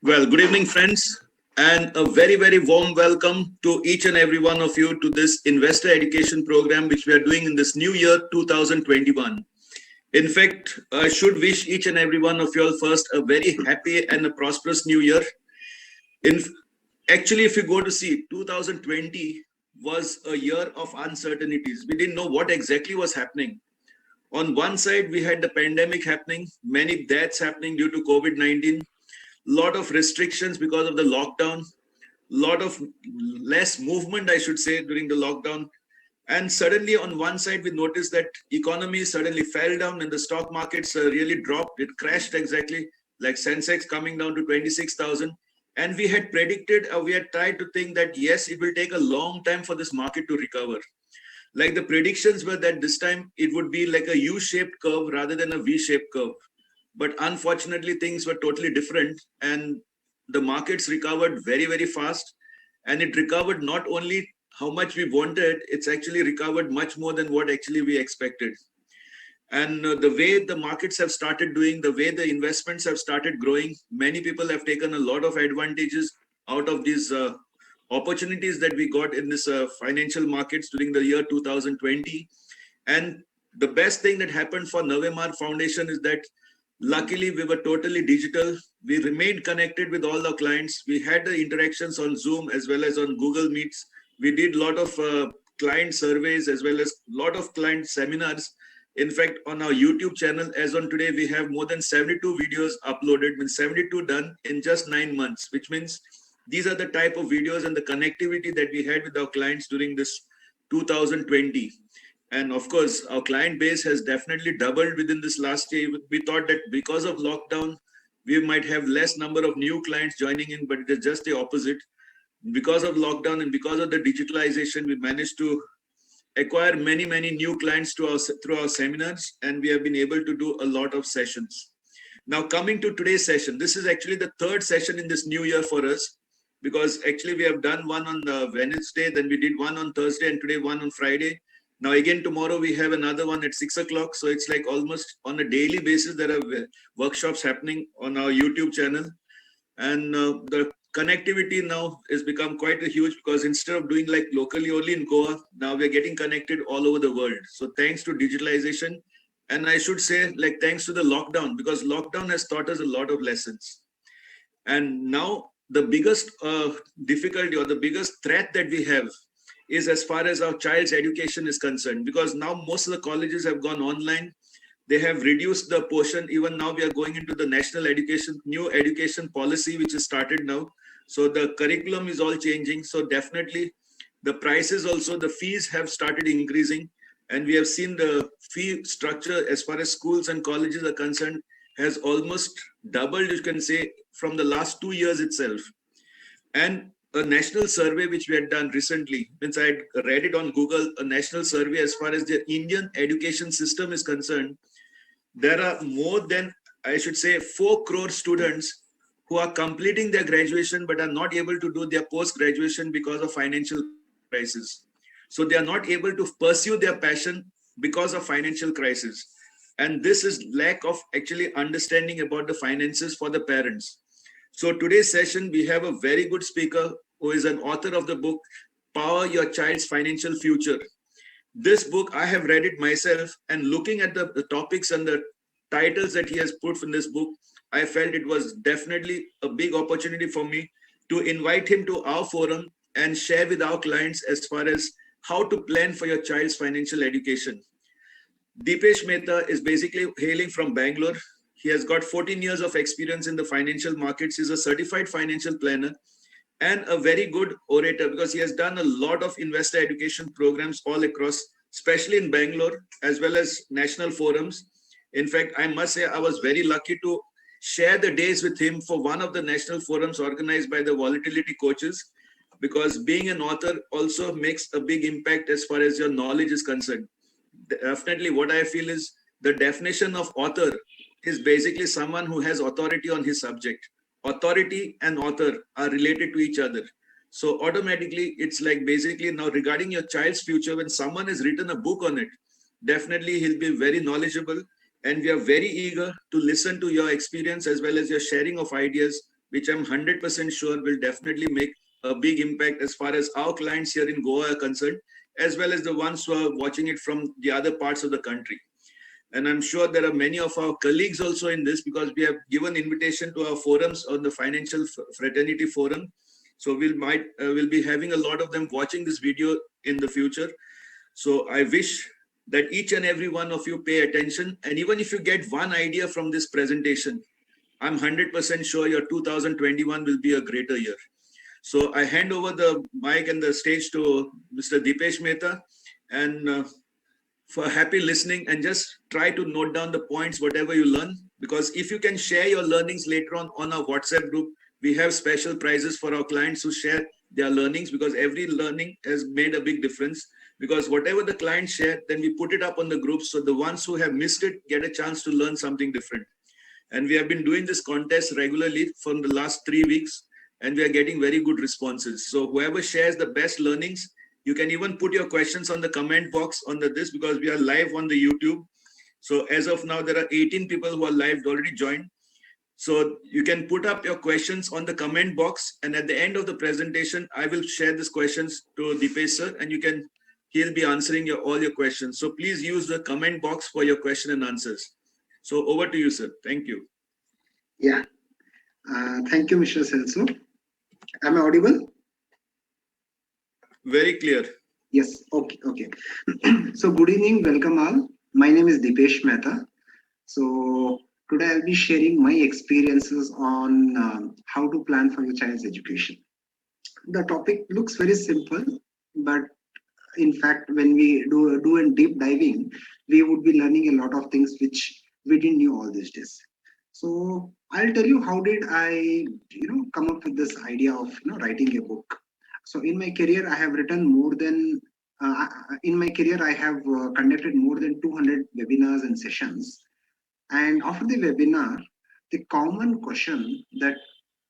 Well, good evening, friends, and a very, very warm welcome to each and every one of you to this investor education program, which we are doing in this new year 2021. In fact, I should wish each and every one of you all first a very happy and a prosperous new year. In Actually, if you go to see, 2020 was a year of uncertainties. We didn't know what exactly was happening. On one side, we had the pandemic happening, many deaths happening due to COVID-19, lot of restrictions because of the lockdown, lot of less movement, I should say, during the lockdown. And suddenly on one side we noticed that economy suddenly fell down and the stock markets really dropped. It crashed exactly, like Sensex coming down to 26,000. And we had predicted, we had tried to think that yes, it will take a long time for this market to recover. Like the predictions were that this time it would be like a U-shaped curve rather than a V-shaped curve. But unfortunately, things were totally different, and the markets recovered very, very fast. And it recovered not only how much we wanted, it's actually recovered much more than what actually we expected. And the way the markets have started doing, the way the investments have started growing, many people have taken a lot of advantages out of these opportunities that we got in this financial markets during the year 2020. And the best thing that happened for Navemar Foundation is that luckily we were totally digital. We remained connected with all our clients. We had the interactions on Zoom as well as on Google Meets. We did a lot of client surveys as well as a lot of client seminars. In fact, on our YouTube channel, as on today, we have more than 72 videos uploaded, means 72 done in just 9 months, which means these are the type of videos and the connectivity that we had with our clients during this 2020. And of course, our client base has definitely doubled within this last year. We thought that because of lockdown, we might have less number of new clients joining in, but it is just the opposite. Because of lockdown and because of the digitalization, we managed to acquire many, many new clients through our seminars, and we have been able to do a lot of sessions. Now, coming to today's session, this is actually the third session in this new year for us, because actually we have done one on Wednesday, then we did one on Thursday, and today one on Friday. Now again tomorrow we have another one at 6 o'clock. So it's like almost on a daily basis there are workshops happening on our YouTube channel, and the connectivity now has become quite a huge, because instead of doing like locally only in Goa, now we're getting connected all over the world. So thanks to digitalization, and I should say like thanks to the lockdown, because lockdown has taught us a lot of lessons. And now the biggest difficulty or the biggest threat that we have is as far as our child's education is concerned, because now most of the colleges have gone online. They have reduced the portion. Even now we are going into the national education, new education policy, which is started now. So the curriculum is all changing. So definitely the prices also, the fees have started increasing. And we have seen the fee structure as far as schools and colleges are concerned has almost doubled, you can say, from the last 2 years itself. And a national survey which we had done recently, since I had read it on Google, a national survey as far as the Indian education system is concerned, there are more than, I should say, 4 crore students who are completing their graduation but are not able to do their post-graduation because of financial crisis. So they are not able to pursue their passion because of financial crisis. And this is lack of actually understanding about the finances for the parents. So today's session, we have a very good speaker who is an author of the book, Power Your Child's Financial Future. This book, I have read it myself, and looking at the topics and the titles that he has put in this book, I felt it was definitely a big opportunity for me to invite him to our forum and share with our clients as far as how to plan for your child's financial education. Deepesh Mehta is basically hailing from Bangalore. He has got 14 years of experience in the financial markets. He's a certified financial planner and a very good orator, because he has done a lot of investor education programs all across, especially in Bangalore, as well as national forums. In fact, I must say I was very lucky to share the days with him for one of the national forums organized by the volatility coaches, because being an author also makes a big impact as far as your knowledge is concerned. Definitely what I feel is the definition of author is basically someone who has authority on his subject. Authority and author are related to each other. So automatically it's like basically now regarding your child's future, when someone has written a book on it, definitely he'll be very knowledgeable, and we are very eager to listen to your experience as well as your sharing of ideas which I'm 100% sure will definitely make a big impact as far as our clients here in Goa are concerned, as well as the ones who are watching it from the other parts of the country. And I'm sure there are many of our colleagues also in this, because we have given invitation to our forums on the financial fraternity forum. So we'll be having a lot of them watching this video in the future. So I wish that each and every one of you pay attention, and even if you get one idea from this presentation, I'm 100% sure your 2021 will be a greater year. So I hand over the mic and the stage to Mr. Deepesh Mehta, and for happy listening, and just try to note down the points, whatever you learn, because if you can share your learnings later on our WhatsApp group, we have special prizes for our clients who share their learnings, because every learning has made a big difference. Because whatever the clients share, then we put it up on the group, so the ones who have missed it get a chance to learn something different. And we have been doing this contest regularly from the last 3 weeks, and we are getting very good responses. So whoever shares the best learnings, you can even put your questions on the comment box on this, because we are live on the YouTube. So as of now, there are 18 people who are live already joined. So you can put up your questions on the comment box, and at the end of the presentation, I will share these questions to Deepesh sir, and he'll be answering all your questions. So please use the comment box for your question and answers. So over to you, sir. Thank you. Yeah. Thank you, Mr. Celso. Am I audible? Very clear. Yes. Okay. Okay. So good evening. Welcome all. My name is Deepesh Mehta. So today I'll be sharing my experiences on how to plan for your child's education. The topic looks very simple, but in fact, when we do a deep diving, we would be learning a lot of things which we didn't know all these days. So I'll tell you how did I, come up with this idea of writing a book. So in my career, I have written more than in my career I have conducted more than 200 webinars and sessions. And after the webinar, the common question that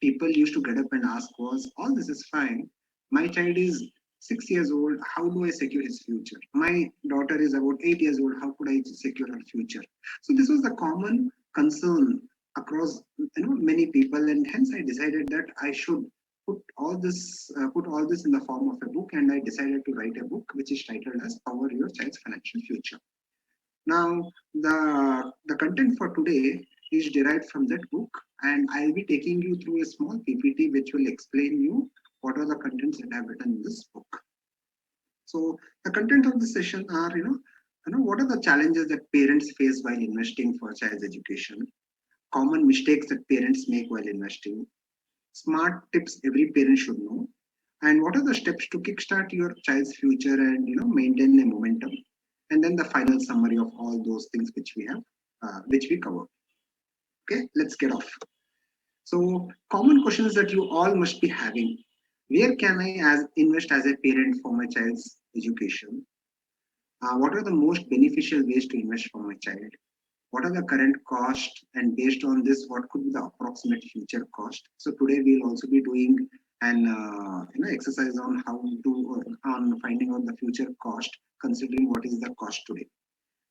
people used to get up and ask was, all this is fine. My child is 6 years old. How do I secure his future? My daughter is about 8 years old. How could I secure her future? So this was the common concern across many people, and hence I decided that I should put all this in the form of a book, and I decided to write a book which is titled as Power Your Child's Financial Future. Now, the content for today is derived from that book, and I'll be taking you through a small PPT which will explain you what are the contents that I have written in this book. So the content of the session are, what are the challenges that parents face while investing for child's education, common mistakes that parents make while investing, smart tips every parent should know, and what are the steps to kickstart your child's future and maintain a momentum, and then the final summary of all those things which we cover. Okay, let's get off. So common questions that you all must be having: where can I invest as a parent for my child's education? What are the most beneficial ways to invest for my child? What are the current costs, and based on this, what could be the approximate future cost? So today we'll also be doing an exercise on how to on finding out the future cost, considering what is the cost today,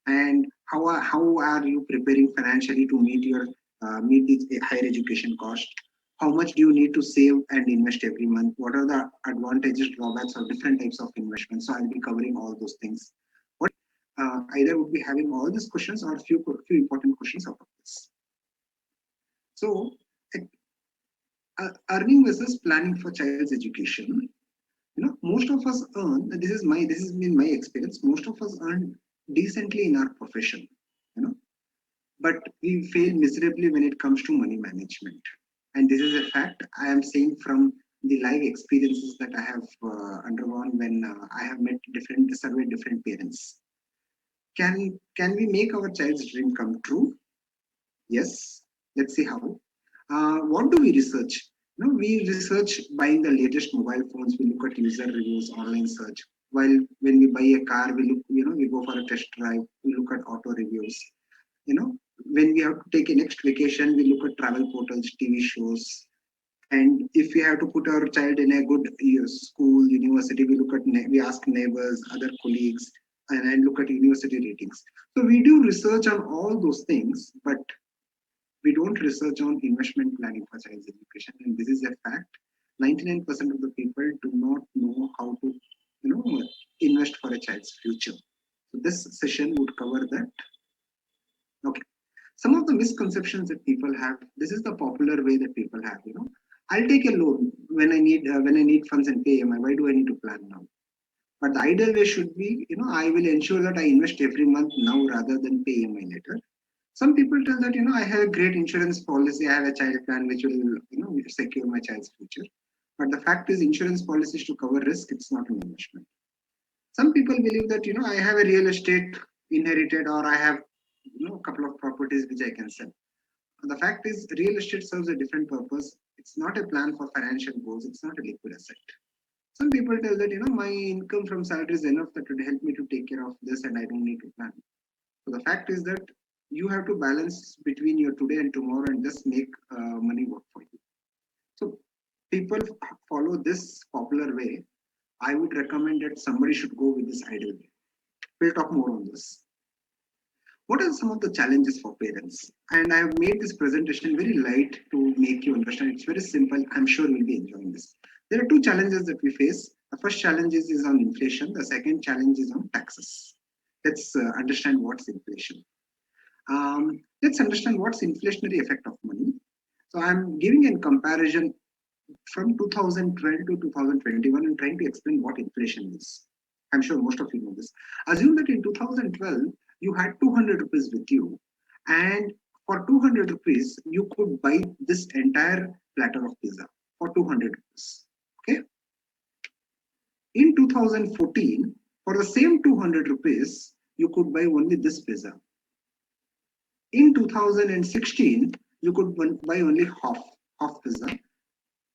and how are you preparing financially to meet the higher education cost? How much do you need to save and invest every month? What are the advantages, drawbacks of different types of investments? So I'll be covering all those things. Either would be having all these questions or few important questions out of this. So, earning versus planning for child's education. Most of us earn. This has been my experience. Most of us earn decently in our profession. But we fail miserably when it comes to money management. And this is a fact I am saying from the live experiences that I have undergone when I have surveyed different parents. Can we make our child's dream come true? Yes. Let's see how. What do we research? We research buying the latest mobile phones. We look at user reviews, online search. While when we buy a car, we go for a test drive. We look at auto reviews. When we have to take a next vacation, we look at travel portals, TV shows. And if we have to put our child in a good school, university, we ask neighbors, other colleagues, and look at university ratings. So we do research on all those things, but We don't research on investment planning for child's education, and this is a fact. 99% of the people do not know how to, invest for a child's future. So this session would cover that. Okay. Some of the misconceptions that people have. This is the popular way that people have. I'll take a loan when I need funds and pay EMI. Why do I need to plan now? But the ideal way should be, I will ensure that I invest every month now rather than pay EMI later. Some people tell that, I have a great insurance policy, I have a child plan which will, secure my child's future. But the fact is, insurance policy is to cover risk, it's not an investment. Some people believe that, I have a real estate inherited, or I have, a couple of properties which I can sell. The fact is, real estate serves a different purpose. It's not a plan for financial goals, it's not a liquid asset. Some people tell that, my income from salary is enough that would help me to take care of this and I don't need to plan. So the fact is that you have to balance between your today and tomorrow and just make money work for you. So people follow this popular way. I would recommend that somebody should go with this ideal way. We'll talk more on this. What are some of the challenges for parents? And I have made this presentation very light to make you understand. It's very simple. I'm sure you'll be enjoying this. There are two challenges that we face. The first challenge is on inflation. The second challenge is on taxes. Let's understand what's inflation. Let's understand what's inflationary effect of money. So I'm giving a comparison from 2012 to 2021 and trying to explain what inflation is. I'm sure most of you know this. Assume that in 2012, you had 200 rupees with you, and for 200 rupees, you could buy this entire platter of pizza for 200 rupees. Okay. In 2014, for the same 200 rupees, you could buy only this pizza. In 2016, you could buy only half pizza.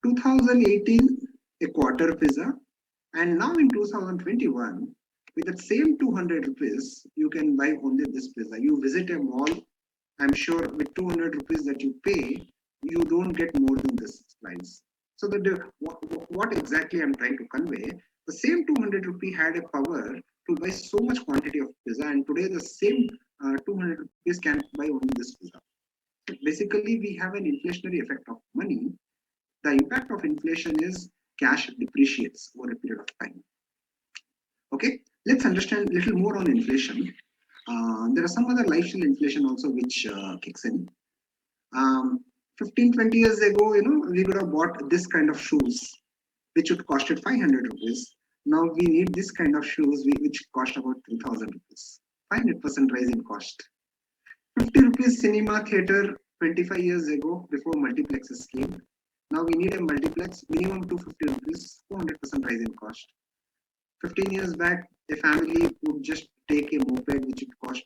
2018, a quarter pizza. And now in 2021, with that same 200 rupees, you can buy only this pizza. You visit a mall, I'm sure with 200 rupees that you pay, you don't get more than this price. So what exactly I'm trying to convey, the same 200 rupee had a power to buy so much quantity of pizza, and today the same 200 rupees can buy only this pizza. Basically, we have an inflationary effect of money. The impact of inflation is cash depreciates over a period of time. Okay, let's understand a little more on inflation. There are some other lifestyle inflation also which kicks in. 15-20 years ago, we could have bought this kind of shoes, which would cost it 500 rupees. Now we need this kind of shoes which cost about 3,000 rupees. 500% rise in cost. 50 rupees cinema theater 25 years ago before multiplexes came. Now we need a multiplex, minimum 250 rupees, 400% rise in cost. 15 years back, a family would just take a moped which would cost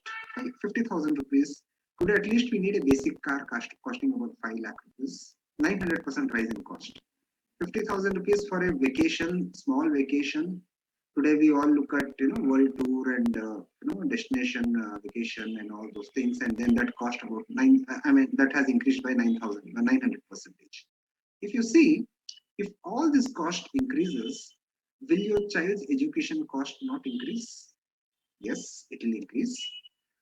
50,000 rupees. Today, at least we need a basic car costing about 5 lakh rupees, 900% rise in cost. 50,000 rupees for a vacation, small vacation. Today we all look at world tour and destination vacation and all those things, and then that cost about that has increased by 900%. If you see, if all this cost increases, will your child's education cost not increase? Yes, it will increase.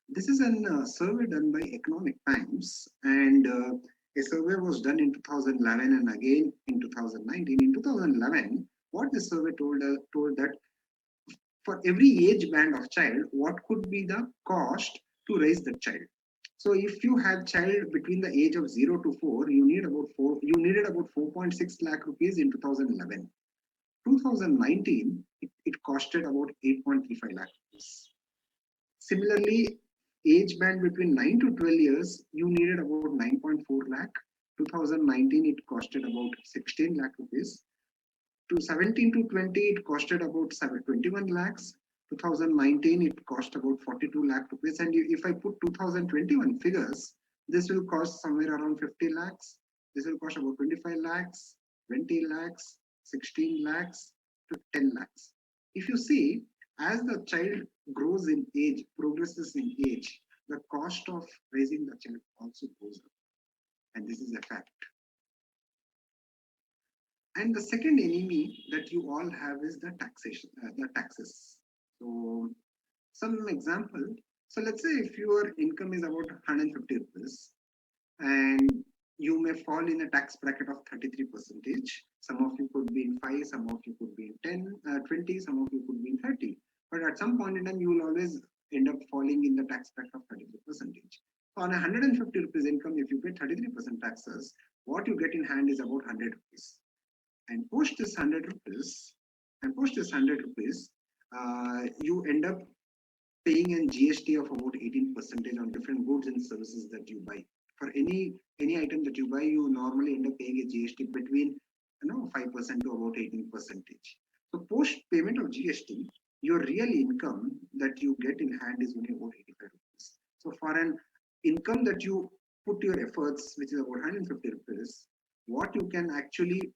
This is a survey done by Economic Times, and a survey was done in 2011 and again in 2019. In 2011, what the survey told that for every age band of child, what could be the cost to raise the child? So if you have child between the age of 0 to 4, you needed about 4.6 lakh rupees in 2011. 2019, it costed about 8.35 lakh rupees. Similarly, age band between 9 to 12 years, you needed about 9.4 lakh. 2019, it costed about 16 lakh rupees. To 17 to 20, it costed about 21 lakhs. 2019, it cost about 42 lakh rupees. And if I put 2021 figures, this will cost somewhere around 50 lakhs. This will cost about 25 lakhs, 20 lakhs, 16 lakhs to 10 lakhs. If you see, as the child grows in age, progresses in age, the cost of raising the child also goes up. And this is a fact. And the second enemy that you all have is the taxation, the taxes. So some example. So let's say if your income is about 150 rupees, and you may fall in a tax bracket of 33 percentage. Some of you could be in 5, some of you could be in 10, 20, some of you could be in 30. But at some point in time, you will always end up falling in the tax bracket of 33 percentage. So on a 150 rupees income, if you pay 33% taxes, what you get in hand is about 100 rupees. And post this 100 rupees, you end up paying a GST of about 18% on different goods and services that you buy. For any item that you buy, you normally end up paying a GST between 5% to about 18%. So post payment of GST, your real income that you get in hand is only about 85 rupees. So for an income that you put your efforts, which is about 150 rupees, what you can actually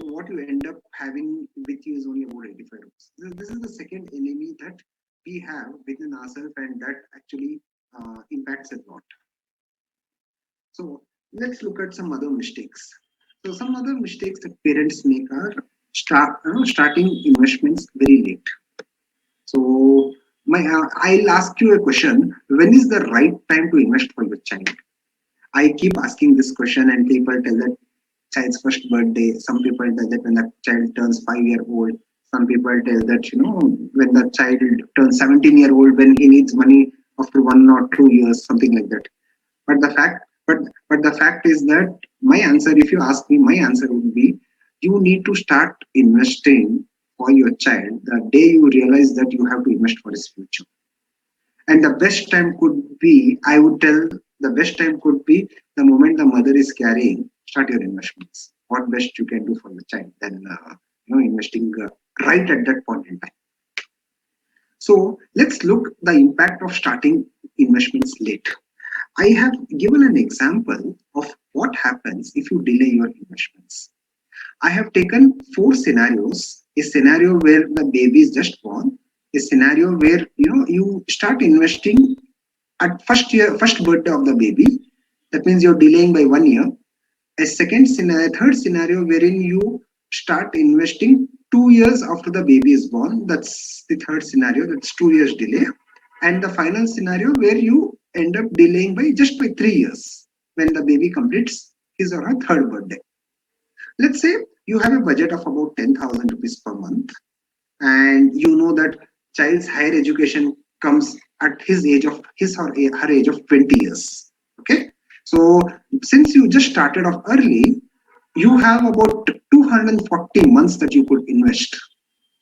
what you end up having with you is only about 85 rupees. This is the second enemy that we have within ourselves, and that actually impacts a lot. So let's look at some other mistakes. So some other mistakes that parents make are starting investments very late. So I'll ask you a question: when is the right time to invest for your child? I keep asking this question, and people tell that child's first birthday. Some people tell that when the child turns 5 year old. Some people tell that when the child turns 17 year old, when he needs money after 1 or 2 years, something like that. But the fact, but the fact is that my answer, if you ask me, my answer would be you need to start investing for your child the day you realize that you have to invest for his future. And the best time could be, I would tell, the best time could be the moment the mother is carrying. Start your investments. What best you can do for the child than investing right at that point in time. So let's look the impact of starting investments late. I have given an example of what happens if you delay your investments. I have taken 4 scenarios: a scenario where the baby is just born, a scenario where you start investing at first birthday of the baby. That means you're delaying by 1 year. A third scenario wherein you start investing 2 years after the baby is born. That's the third scenario. That's 2 years delay. And the final scenario where you end up delaying by 3 years when the baby completes his or her third birthday. Let's say you have a budget of about 10,000 rupees per month, and you know that child's higher education comes at his or her age of 20 years. Okay, so since you just started off early, you have about 240 months that you could invest.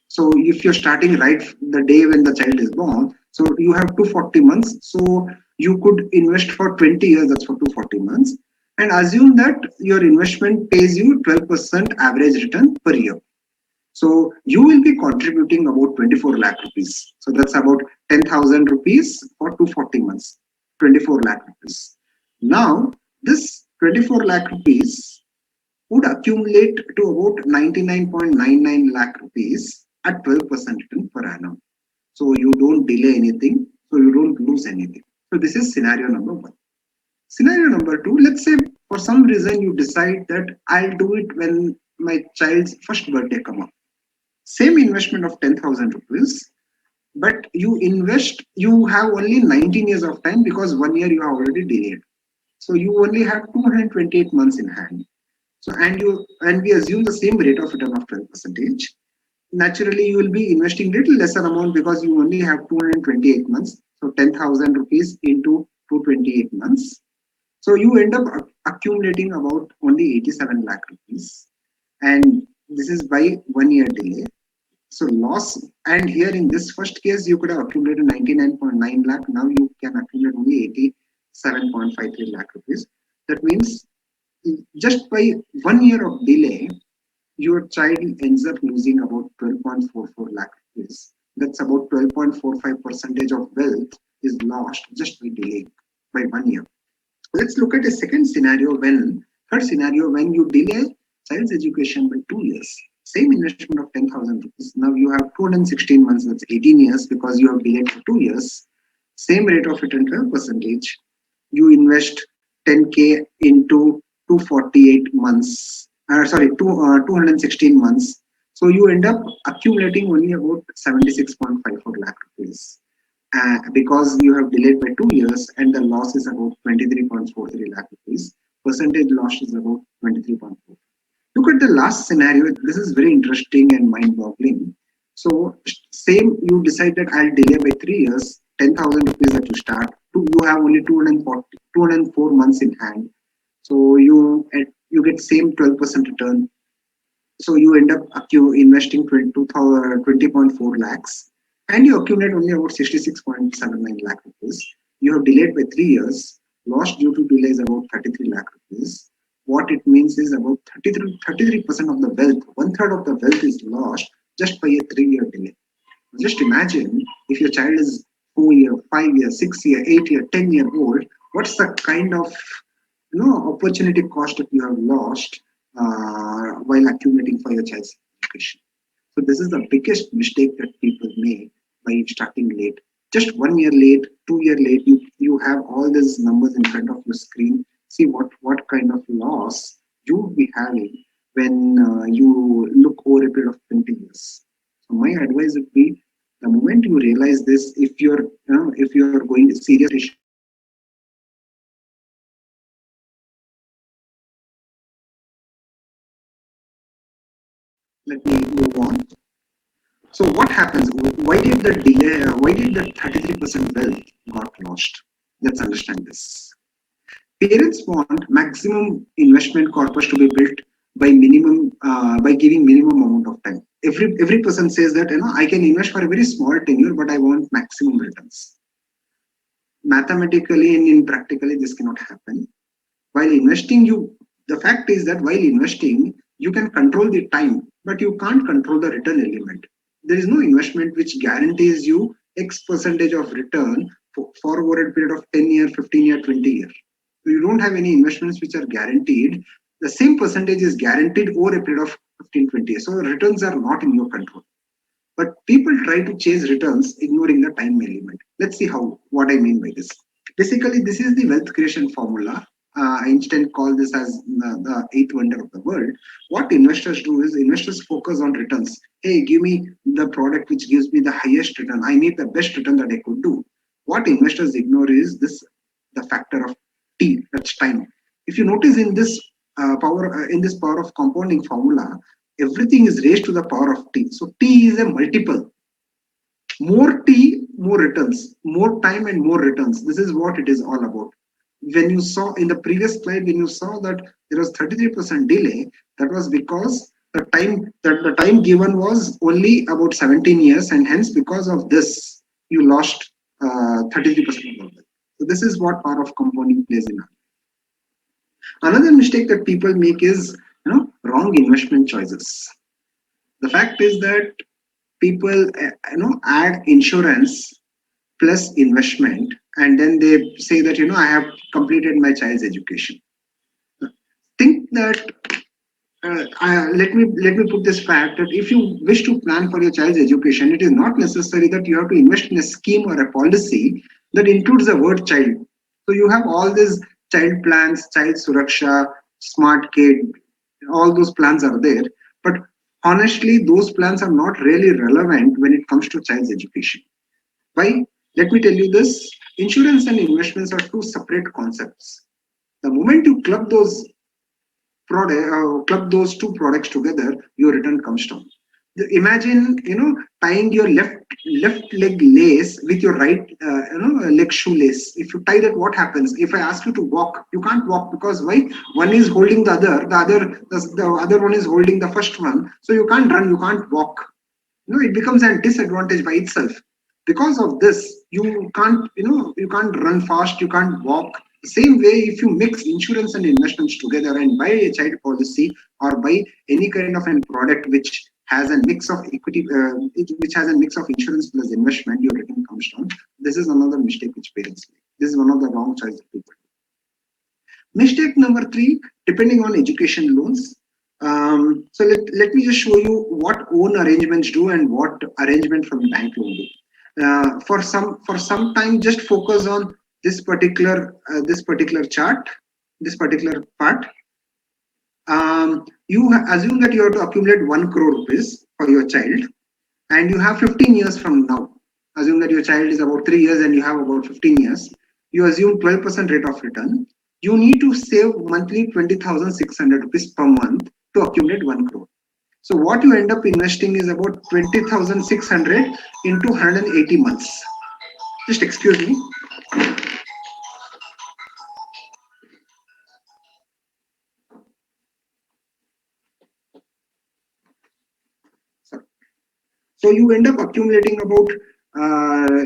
So if you're starting right the day when the child is born, so you have 240 months. So you could invest for 20 years, that's for 240 months. And assume that your investment pays you 12% average return per year. So you will be contributing about 24 lakh rupees. So that's about 10,000 rupees for 240 months, 24 lakh rupees. Now, this 24 lakh rupees would accumulate to about 99.99 lakh rupees at 12% return per annum. So you don't delay anything, so you don't lose anything. So this is scenario number one. Scenario number two, let's say for some reason you decide that I'll do it when my child's first birthday come up. Same investment of 10,000 rupees, but you have only 19 years of time because 1 year you have already delayed. So you only have 228 months in hand. So and we assume the same rate of return of 12%. Naturally, you will be investing little lesser amount because you only have 228 months. So 10,000 rupees into 228 months. So you end up accumulating about only 87 lakh rupees. And this is by 1 year delay. So loss, and here in this first case, you could have accumulated 99.9 lakh. Now you can accumulate only 87.53 lakh rupees. That means just by 1 year of delay, your child ends up losing about 12.44 lakh rupees. That's about 12.45% of wealth is lost just by delay by 1 year. Let's look at a third scenario when you delay child's education by 2 years. Same investment of 10,000 rupees. Now you have 216 months, that's 18 years because you have delayed for 2 years. Same rate of return 12%. You invest 10K into 248 months. 216 months. So you end up accumulating only about 76.54 lakh rupees. because you have delayed by 2 years and the loss is about 23.43 lakh rupees. Percentage loss is about 23.4. Look at the last scenario. This is very interesting and mind-boggling. So, same you decide that I'll delay by 3 years, 10,000 rupees that you start. You have only 204 months in hand. So you get same 12% return. So you end up investing 20.4 lakhs, and you accumulate only about 66.79 lakh rupees. You have delayed by 3 years. Lost due to delay is about 33 lakh rupees. What it means is about 33% of the wealth, one third of the wealth is lost just by a 3 year delay. Just imagine if your child is 4 year, 5 year, 6 year, 8 year, 10 year old. What's the kind of opportunity cost that you have lost while accumulating for your child's education? So this is the biggest mistake that people make by starting late. Just 1 year late, 2 year late, you have all these numbers in front of your screen. See what kind of loss you will be having when you look over a period of 20 years. So my advice would be the moment you realize this, if you're going seriously, let me move on. So what happens? Why did the delay? Why did the 33% wealth got lost? Let's understand this. Parents want maximum investment corpus to be built by giving minimum amount of time. Every person says that I can invest for a very small tenure, but I want maximum returns. Mathematically and in practically, this cannot happen. While investing, the fact is that while investing, you can control the time, but you can't control the return element. There is no investment which guarantees you X percentage of return for over a period of 10 year, 15 year, 20 year. So you don't have any investments which are guaranteed. The same percentage is guaranteed over a period of 15, 20 years. So returns are not in your control. But people try to chase returns ignoring the time element. Let's see what I mean by this. Basically, this is the wealth creation formula. Einstein called this as the eighth wonder of the world. What investors do is investors focus on returns. Hey, give me the product which gives me the highest return. I need the best return that I could do. What investors ignore is the factor of T, that's time. If you notice in this power of compounding formula, everything is raised to the power of T. So T is a multiple. More T, more returns. More time and more returns. This is what it is all about. When you saw in the previous slide, when you saw that there was 33% delay, that was because the time given was only about 17 years, and hence because of this, you lost 33% of the wealth. So this is what power of compounding plays in. Another mistake that people make is wrong investment choices. The fact is that people add insurance plus investment, and then they say that I have completed my child's education. Think that let me put this fact that if you wish to plan for your child's education, it is not necessary that you have to invest in a scheme or a policy that includes the word child. So you have all these child plans, child suraksha, smart kid, all those plans are there, but honestly those plans are not really relevant when it comes to child's education. Why? Let me tell you this. Insurance and investments are two separate concepts. The moment you club those two products together, your return comes down. Imagine tying your left leg lace with your right leg shoelace. If you tie that, what happens? If I ask you to walk, you can't walk because why? One is holding the other one is holding the first one. So you can't run, you can't walk. It becomes a disadvantage by itself. Because of this, you can't run fast, you can't walk. Same way, if you mix insurance and investments together and buy a child policy or buy any kind of a product which has a mix of equity, which has a mix of insurance plus investment, your return comes down. This is another mistake which parents make. This is one of the wrong choices people do. Mistake number 3, depending on education loans. So let me just show you what own arrangements do and what arrangement from bank loan do. For some time, just focus on this particular chart, this particular part. You assume that you have to accumulate 1 crore rupees for your child, and you have 15 years from now. Assume that your child is about 3 years and you have about 15 years. You assume 12% rate of return. You need to save monthly 20,600 rupees per month to accumulate 1 crore. So what you end up investing is about 20,600 into 180 months. Just excuse me. So you end up accumulating about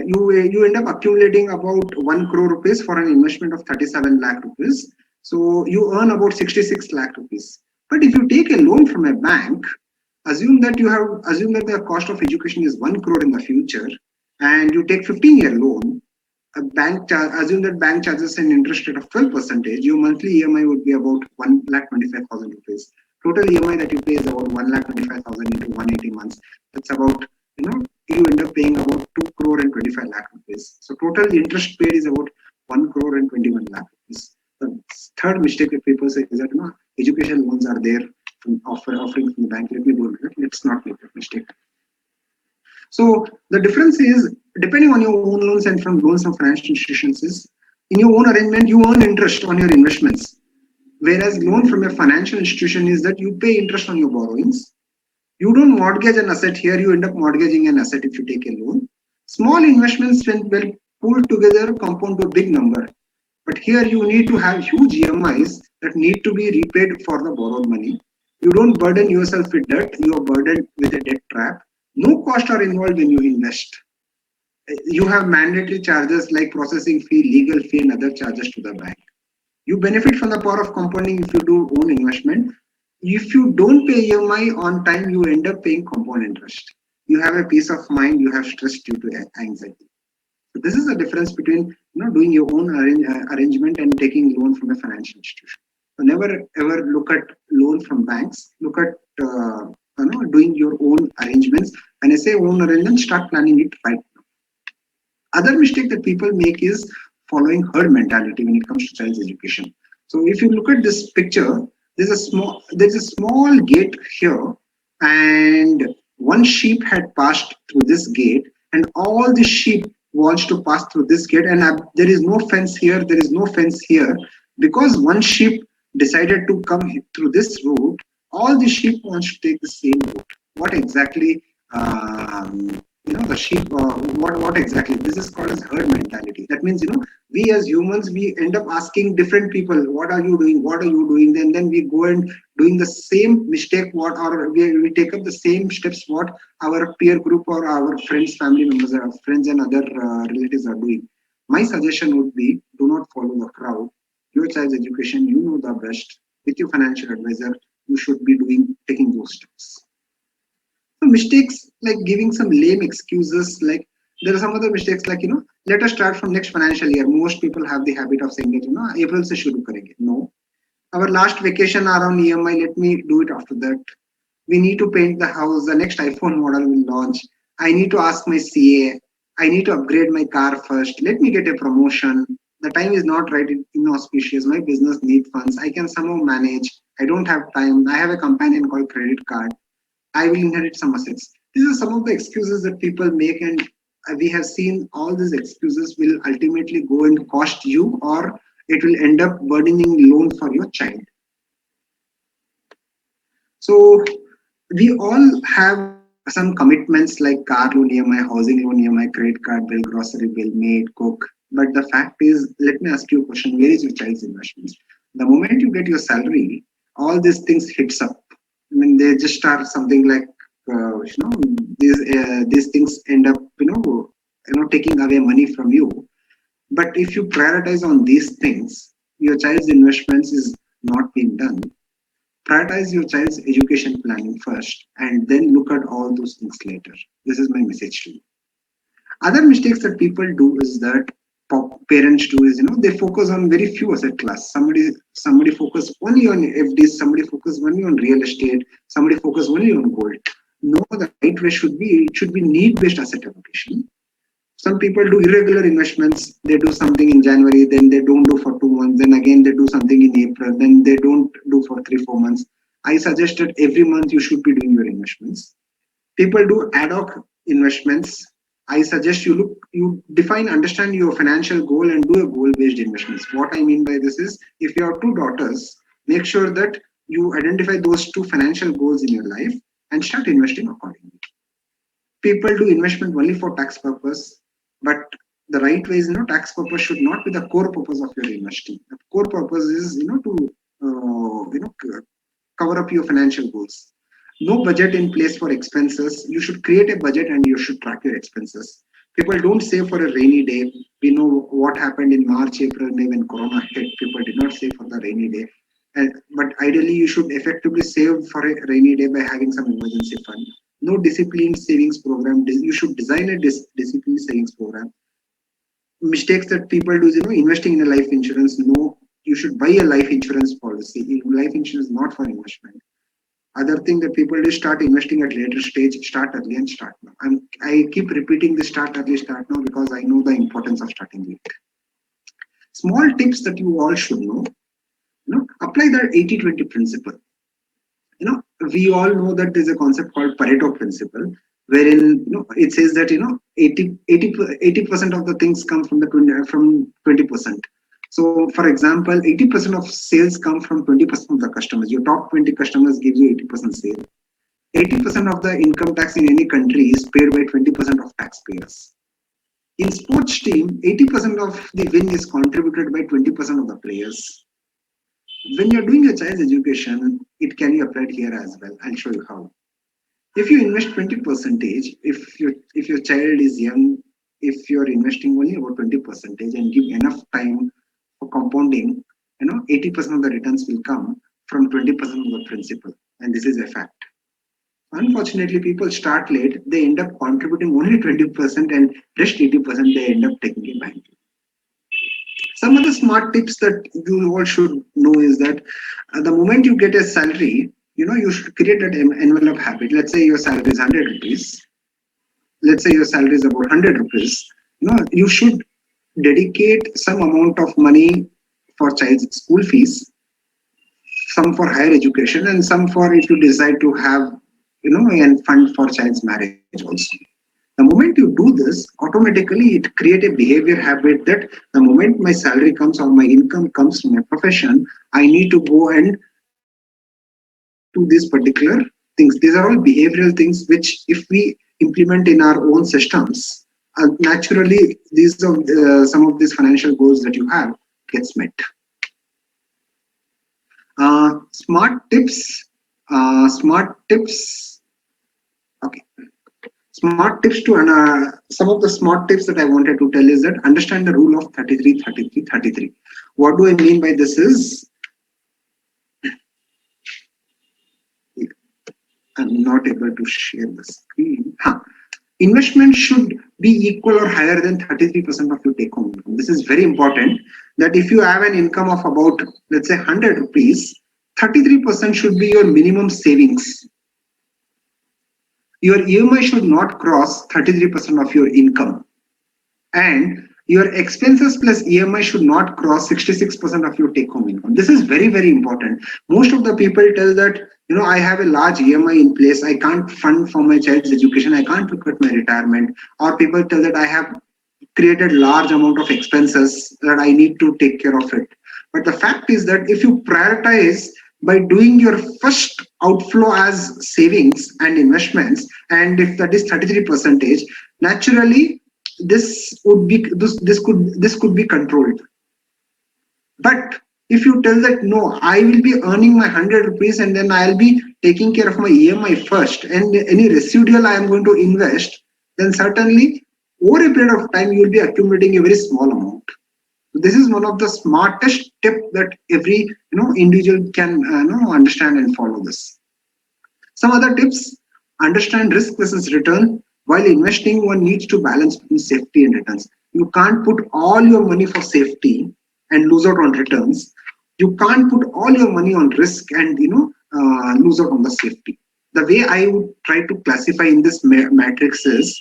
you end up accumulating about 1 crore rupees for an investment of 37 lakh rupees. So you earn about 66 lakh rupees. But if you take a loan from a bank, assume that the cost of education is 1 crore in the future, and you take 15-year loan. Assume that bank charges an interest rate of 12%. Your monthly EMI would be about 1,25,000 rupees. Total EMI that you pay is about 1,25,000 into 180 months. That's about, you end up paying about 2 crore and 25 lakh rupees. So total interest paid is about 1 crore and 21 lakh rupees. The third mistake that people say is that education loans are there from offering from the bank. Let me do it. Let's not make that mistake. So the difference is, depending on your own loans and from loans from financial institutions, is in your own arrangement you earn interest on your investments, whereas loan from a financial institution is that you pay interest on your borrowings. You don't mortgage an asset here, you end up mortgaging an asset if you take a loan. Small investments, when well pulled together, compound to a big number. But here you need to have huge EMIs that need to be repaid for the borrowed money. You don't burden yourself with debt, you are burdened with a debt trap. No costs are involved when you invest. You have mandatory charges like processing fee, legal fee, and other charges to the bank. You benefit from the power of compounding if you do own investment. If you don't pay EMI on time, you end up paying compound interest. You have a peace of mind, you have stress due to anxiety. So this is the difference between doing your own arrangement and taking loan from a financial institution. So never ever look at loan from banks. Look at doing your own arrangements. When I say own arrangement, start planning it right now. Other mistake that people make is following herd mentality when it comes to child's education. So if you look at this picture, there's a small gate here, and one sheep had passed through this gate, and all the sheep wants to pass through this gate, and there is no fence here, there is no fence here, because one sheep decided to come through this route. All the sheep wants to take the same route. What exactly? The sheep. What exactly? This is called as herd mentality. That means we as humans, we end up asking different people, what are you doing, what are you doing, then we go and doing the same mistake, or we take up the same steps what our peer group or our friends, family members, our friends and other relatives are doing. My suggestion would be, do not follow the crowd. Your child's education, you know the best. With your financial advisor, you should be taking those steps. So mistakes like giving some lame excuses, like there are some other mistakes like let us start from next financial year. Most people have the habit of saying that April se shuru karenge. No, our last vacation are on EMI. Let me do it after that. We need to paint the house. The next iPhone model will launch. I need to ask my CA. I need to upgrade my car first. Let me get a promotion. The time is not right, inauspicious. My business needs funds. I can somehow manage. I don't have time. I have a companion called credit card. I will inherit some assets. These are some of the excuses that people make, and we have seen all these excuses will ultimately go and cost you, or it will end up burdening loan for your child. So we all have some commitments like car loan EMI, housing loan EMI, credit card bill, grocery bill, maid, cook. But the fact is, let me ask you a question: where is your child's investments? The moment you get your salary, all these things hits up. I mean, they just start something like these things end up taking away money from you. But if you prioritize on these things, your child's investments is not being done. Prioritize your child's education planning first, and then look at all those things later. This is my message to you. Other mistakes that people do is that parents do is they focus on very few asset class. Somebody focus only on FDs, somebody focus only on real estate, somebody focus only on gold. No, the right way should be, it should be need-based asset allocation. Some people do irregular investments. They do something in January, then they don't do for 2 months, then again they do something in April, then they don't do for 3-4 months. I suggested every month you should be doing your investments. People do ad hoc investments. I suggest you define, understand your financial goal and do a goal-based investments. What I mean by this is, if you have two daughters, make sure that you identify those two financial goals in your life and start investing accordingly. People do investment only for tax purpose, but the right way is, tax purpose should not be the core purpose of your investing. The core purpose is, to cover up your financial goals. No budget in place for expenses. You should create a budget and you should track your expenses. People don't save for a rainy day. We know what happened in March, April, May when Corona hit. People did not save for the rainy day. But ideally, you should effectively save for a rainy day by having some emergency fund. No disciplined savings program. You should design a disciplined savings program. Mistakes that people do is, investing in a life insurance. No, you should buy a life insurance policy. Life insurance is not for investment. Other thing that people do, start investing at later stage, start early and start now. I keep repeating the start early, start now because I know the importance of starting late. Small tips that you all should know, apply the 80-20 principle. We all know that there's a concept called Pareto principle, wherein it says that 80% of the things come from the 20%. So, for example, 80% of sales come from 20% of the customers. Your top 20 customers give you 80% sale. 80% of the income tax in any country is paid by 20% of taxpayers. In sports team, 80% of the win is contributed by 20% of the players. When you're doing a child's education, it can be applied here as well. I'll show you how. If you invest 20%, if your child is young, if you're investing only about 20% and give enough time for compounding, 80% of the returns will come from 20% of the principal. And this is a fact. Unfortunately, people start late, they end up contributing only 20% and rest 80% they end up taking it back. Some of the smart tips that you all should know is that the moment you get a salary, you should create that envelope habit. Let's say your salary is 100 rupees. Let's say your salary is about 100 rupees. You should dedicate some amount of money for child's school fees, some for higher education, and some for if you decide to have, and fund for child's marriage also. The moment you do this, automatically it create a behavior habit that the moment my salary comes or my income comes from my profession, I need to go and do these particular things. These are all behavioral things which, if we implement in our own systems, naturally these are some of these financial goals that you have gets met. Smart tips. Okay. Smart tips to some of the smart tips that I wanted to tell is that understand the rule of 33, 33, 33. What do I mean by this is, I'm not able to share the screen. Investment should be equal or higher than 33% of your take home income. This is very important, that if you have an income of about, let's say 100 rupees, 33% should be your minimum savings. Your EMI should not cross 33% of your income. And your expenses plus EMI should not cross 66% of your take home income. This is very, very important. Most of the people tell that, I have a large EMI in place, I can't fund for my child's education, I can't look at my retirement. Or people tell that I have created large amount of expenses that I need to take care of it. But the fact is that if you prioritize by doing your first outflow as savings and investments, and if that is 33%, naturally this could be controlled. But if you tell that no, I will be earning my 100 rupees and then I'll be taking care of my EMI first, and any residual I am going to invest, then certainly over a period of time you will be accumulating a very small amount. So this is one of the smartest tip that every individual can understand and follow this. Some other tips: understand risk versus return. While investing, one needs to balance between safety and returns. You can't put all your money for safety and lose out on returns. You can't put all your money on risk and lose out on the safety. The way I would try to classify in this matrix is,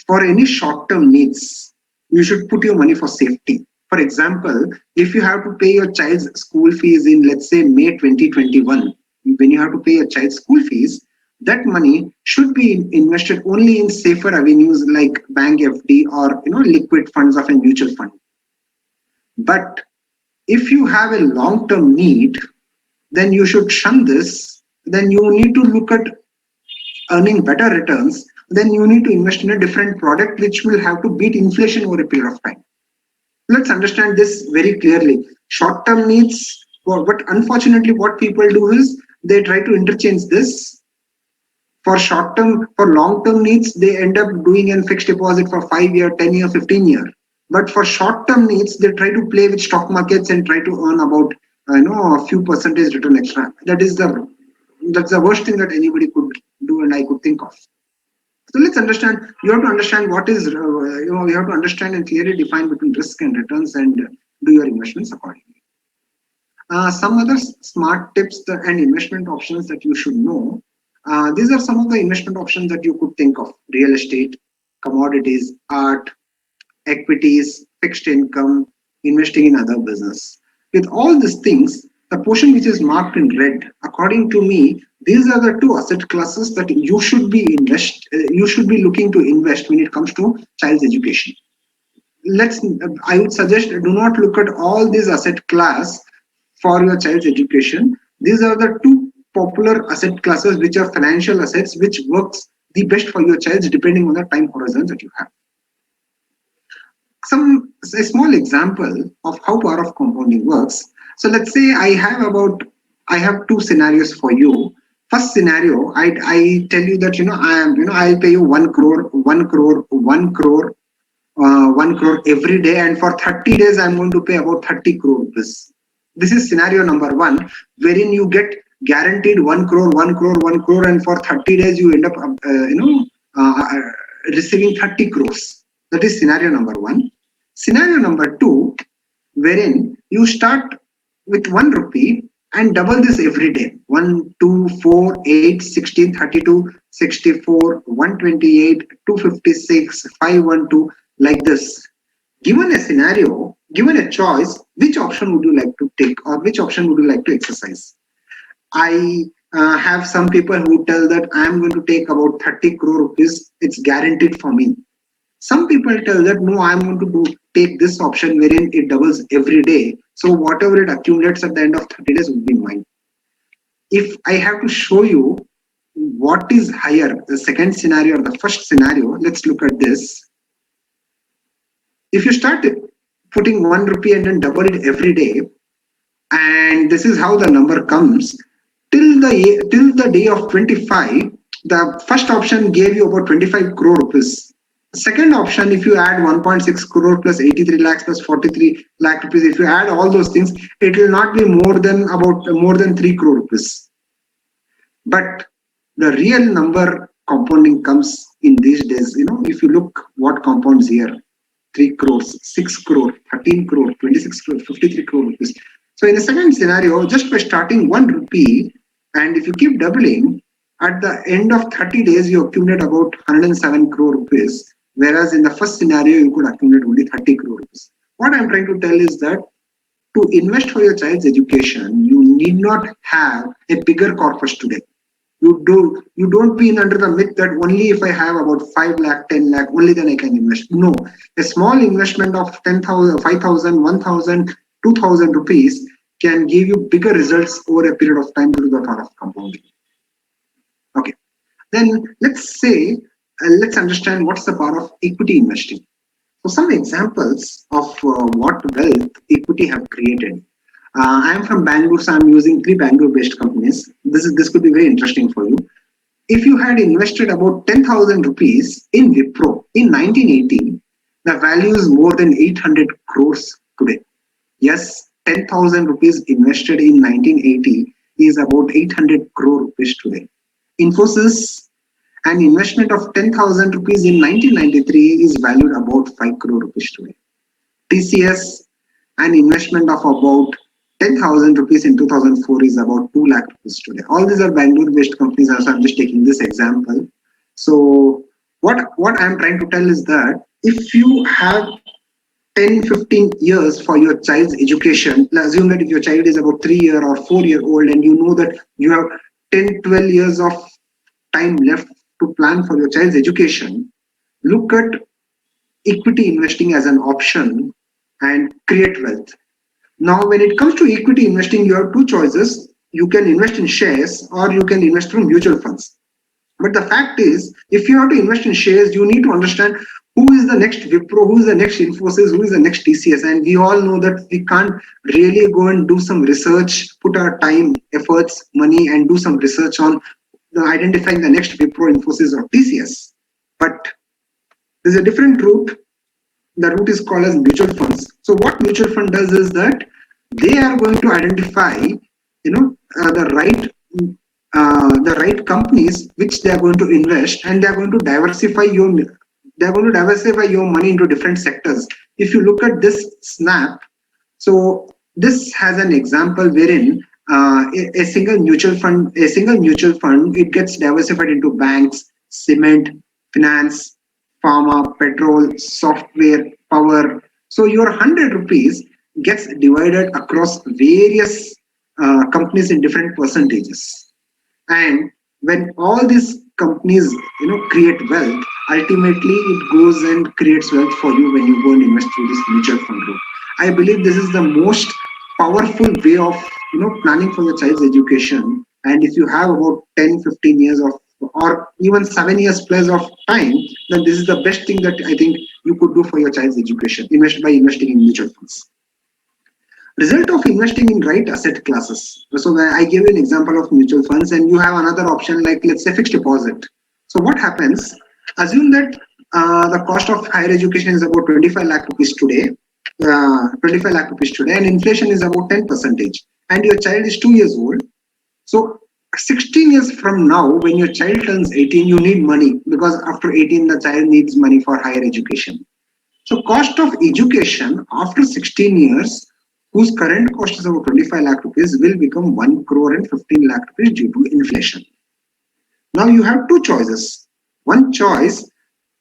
for any short-term needs, you should put your money for safety. For example, if you have to pay your child's school fees in, let's say, May 2021, when you have to pay your child's school fees, That money should be invested only in safer avenues like bank FD or liquid funds of a mutual fund. But if you have a long-term need, then you should shun this. Then you need to look at earning better returns. Then you need to invest in a different product which will have to beat inflation over a period of time. Let's understand this very clearly. Short-term needs, but unfortunately, what people do is they try to interchange this. For short-term, for long-term needs, they end up doing a fixed deposit for 5 year, 10 year, 15 year. But for short-term needs, they try to play with stock markets and try to earn about a few percentage return extra. That's the worst thing that anybody could do, and I could think of. So let's understand. You have to understand what is you have to understand and clearly define between risk and returns, and do your investments accordingly. Some other smart tips and investment options that you should know. These are some of the investment options that you could think of: real estate, commodities, art, equities, fixed income, investing in other business. With all these things, the portion which is marked in red, according to me, these are the two asset classes that you should be looking to invest when it comes to child's education. I would suggest, do not look at all these asset class for your child's education. These are the two popular asset classes which are financial assets which works the best for your child depending on the time horizon that you have. A small example of how power of compounding works. So let's say I have two scenarios for you. First scenario, I tell you that I'll pay you 1 crore every day, and for 30 days I'm going to pay about 30 crore rupees. This is scenario number one, wherein you get guaranteed 1 crore, 1 crore, 1 crore, and for 30 days you end up receiving 30 crores. That is scenario number one. Scenario number two, wherein you start with 1 rupee and double this every day. 1, 2, 4, 8, 16, 32, 64, 128, 256, 512, like this. Given a scenario, given a choice, which option would you like to take, or which option would you like to exercise? I have some people who tell that I am going to take about 30 crore rupees. It's guaranteed for me. Some people tell that no, I'm going to take this option wherein it doubles every day. So whatever it accumulates at the end of 30 days will be mine. If I have to show you what is higher, the second scenario or the first scenario, let's look at this. If you start putting 1 rupee and then double it every day, and this is how the number comes, till the day of 25, the first option gave you about 25 crore rupees. Second option, if you add 1.6 crore plus 83 lakhs plus 43 lakh rupees, if you add all those things, it will not be more than 3 crore rupees. But the real number compounding comes in these days. If you look what compounds here, 3 crores, 6 crore, 13 crore, 26 crore, 53 crore rupees. So in the second scenario, just by starting 1 rupee, and if you keep doubling, at the end of 30 days, you accumulate about 107 crore rupees. Whereas in the first scenario, you could accumulate only 30 crore rupees. What I'm trying to tell is that to invest for your child's education, you need not have a bigger corpus today. You don't be in under the myth that only if I have about 5 lakh, 10 lakh, only then I can invest. No, a small investment of 10,000, 5,000, 1,000, 2,000 rupees can give you bigger results over a period of time due to the power of compounding. Okay, then let's understand what's the power of equity investing. So some examples of what wealth equity have created. I am from Bangalore, so I'm using 3 Bangalore-based companies. This could be very interesting for you. If you had invested about 10,000 rupees in Wipro in 1980, the value is more than 800 crores today. Yes, 10,000 rupees invested in 1980 is about 800 crore rupees today. Infosys, an investment of 10,000 rupees in 1993 is valued about 5 crore rupees today. TCS, an investment of about 10,000 rupees in 2004 is about 2 lakh rupees today. All these are Bangalore-based companies, so I'm just taking this example. So what I'm trying to tell is that if you have 10-15 years for your child's education, assume that if your child is about 3 year or 4 year old and you know that you have 10-12 years of time left to plan for your child's education, look at equity investing as an option and create wealth. Now, when it comes to equity investing, you have two choices. You can invest in shares or you can invest through mutual funds. But the fact is, if you have to invest in shares, you need to understand who is the next Wipro, who is the next Infosys, who is the next TCS. And we all know that we can't really go and do some research, put our time, efforts, money, and do some research on identifying the next Wipro, Infosys, or TCS. But there's a different route. The route is called as mutual funds. So what mutual fund does is that they are going to identify, the right companies which they are going to invest, and they are going to diversify your money into different sectors. If you look at this snap, so this has an example wherein a single mutual fund, it gets diversified into banks, cement, finance, pharma, petrol, software, power. So your 100 rupees gets divided across various companies in different percentages. And when all these companies, create wealth, ultimately it goes and creates wealth for you when you go and invest through this mutual fund route. I believe this is the most powerful way of, planning for your child's education. And if you have about 10, 15 years of, or even 7 years plus of time, then this is the best thing that I think you could do for your child's education, by investing in mutual funds. Result of investing in right asset classes. So I give you an example of mutual funds, and you have another option like, let's say, fixed deposit. So what happens? Assume that the cost of higher education is about 25 lakh rupees today, 25 lakh rupees today, and inflation is about 10%, and your child is 2 years old. So 16 years from now, when your child turns 18, you need money, because after 18, the child needs money for higher education. So cost of education after 16 years, whose current cost is about 25 lakh rupees, will become 1 crore and 15 lakh rupees due to inflation. Now you have two choices. One choice,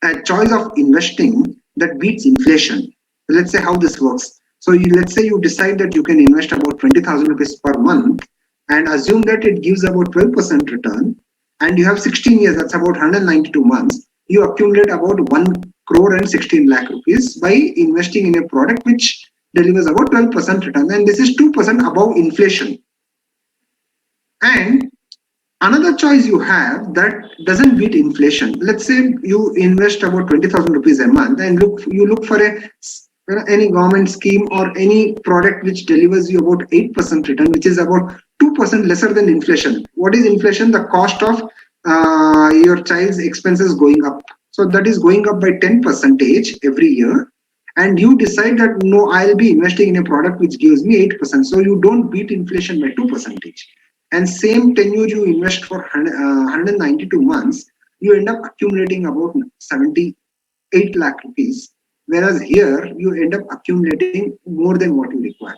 a choice of investing that beats inflation. Let's say how this works. So let's say you decide that you can invest about 20,000 rupees per month, and assume that it gives about 12% return, and you have 16 years, that's about 192 months. You accumulate about 1 crore and 16 lakh rupees by investing in a product which delivers about 12% return, and this is 2% above inflation. And another choice you have that doesn't beat inflation. Let's say you invest about 20,000 rupees a month, and you look for any government scheme or any product which delivers you about 8% return, which is about 2% lesser than inflation. What is inflation? The cost of your child's expenses going up. So that is going up by 10% every year. And you decide that, no, I'll be investing in a product which gives me 8%. So you don't beat inflation by 2%. And same tenure you invest for 192 months, you end up accumulating about 78 lakh rupees. Whereas here, you end up accumulating more than what you require.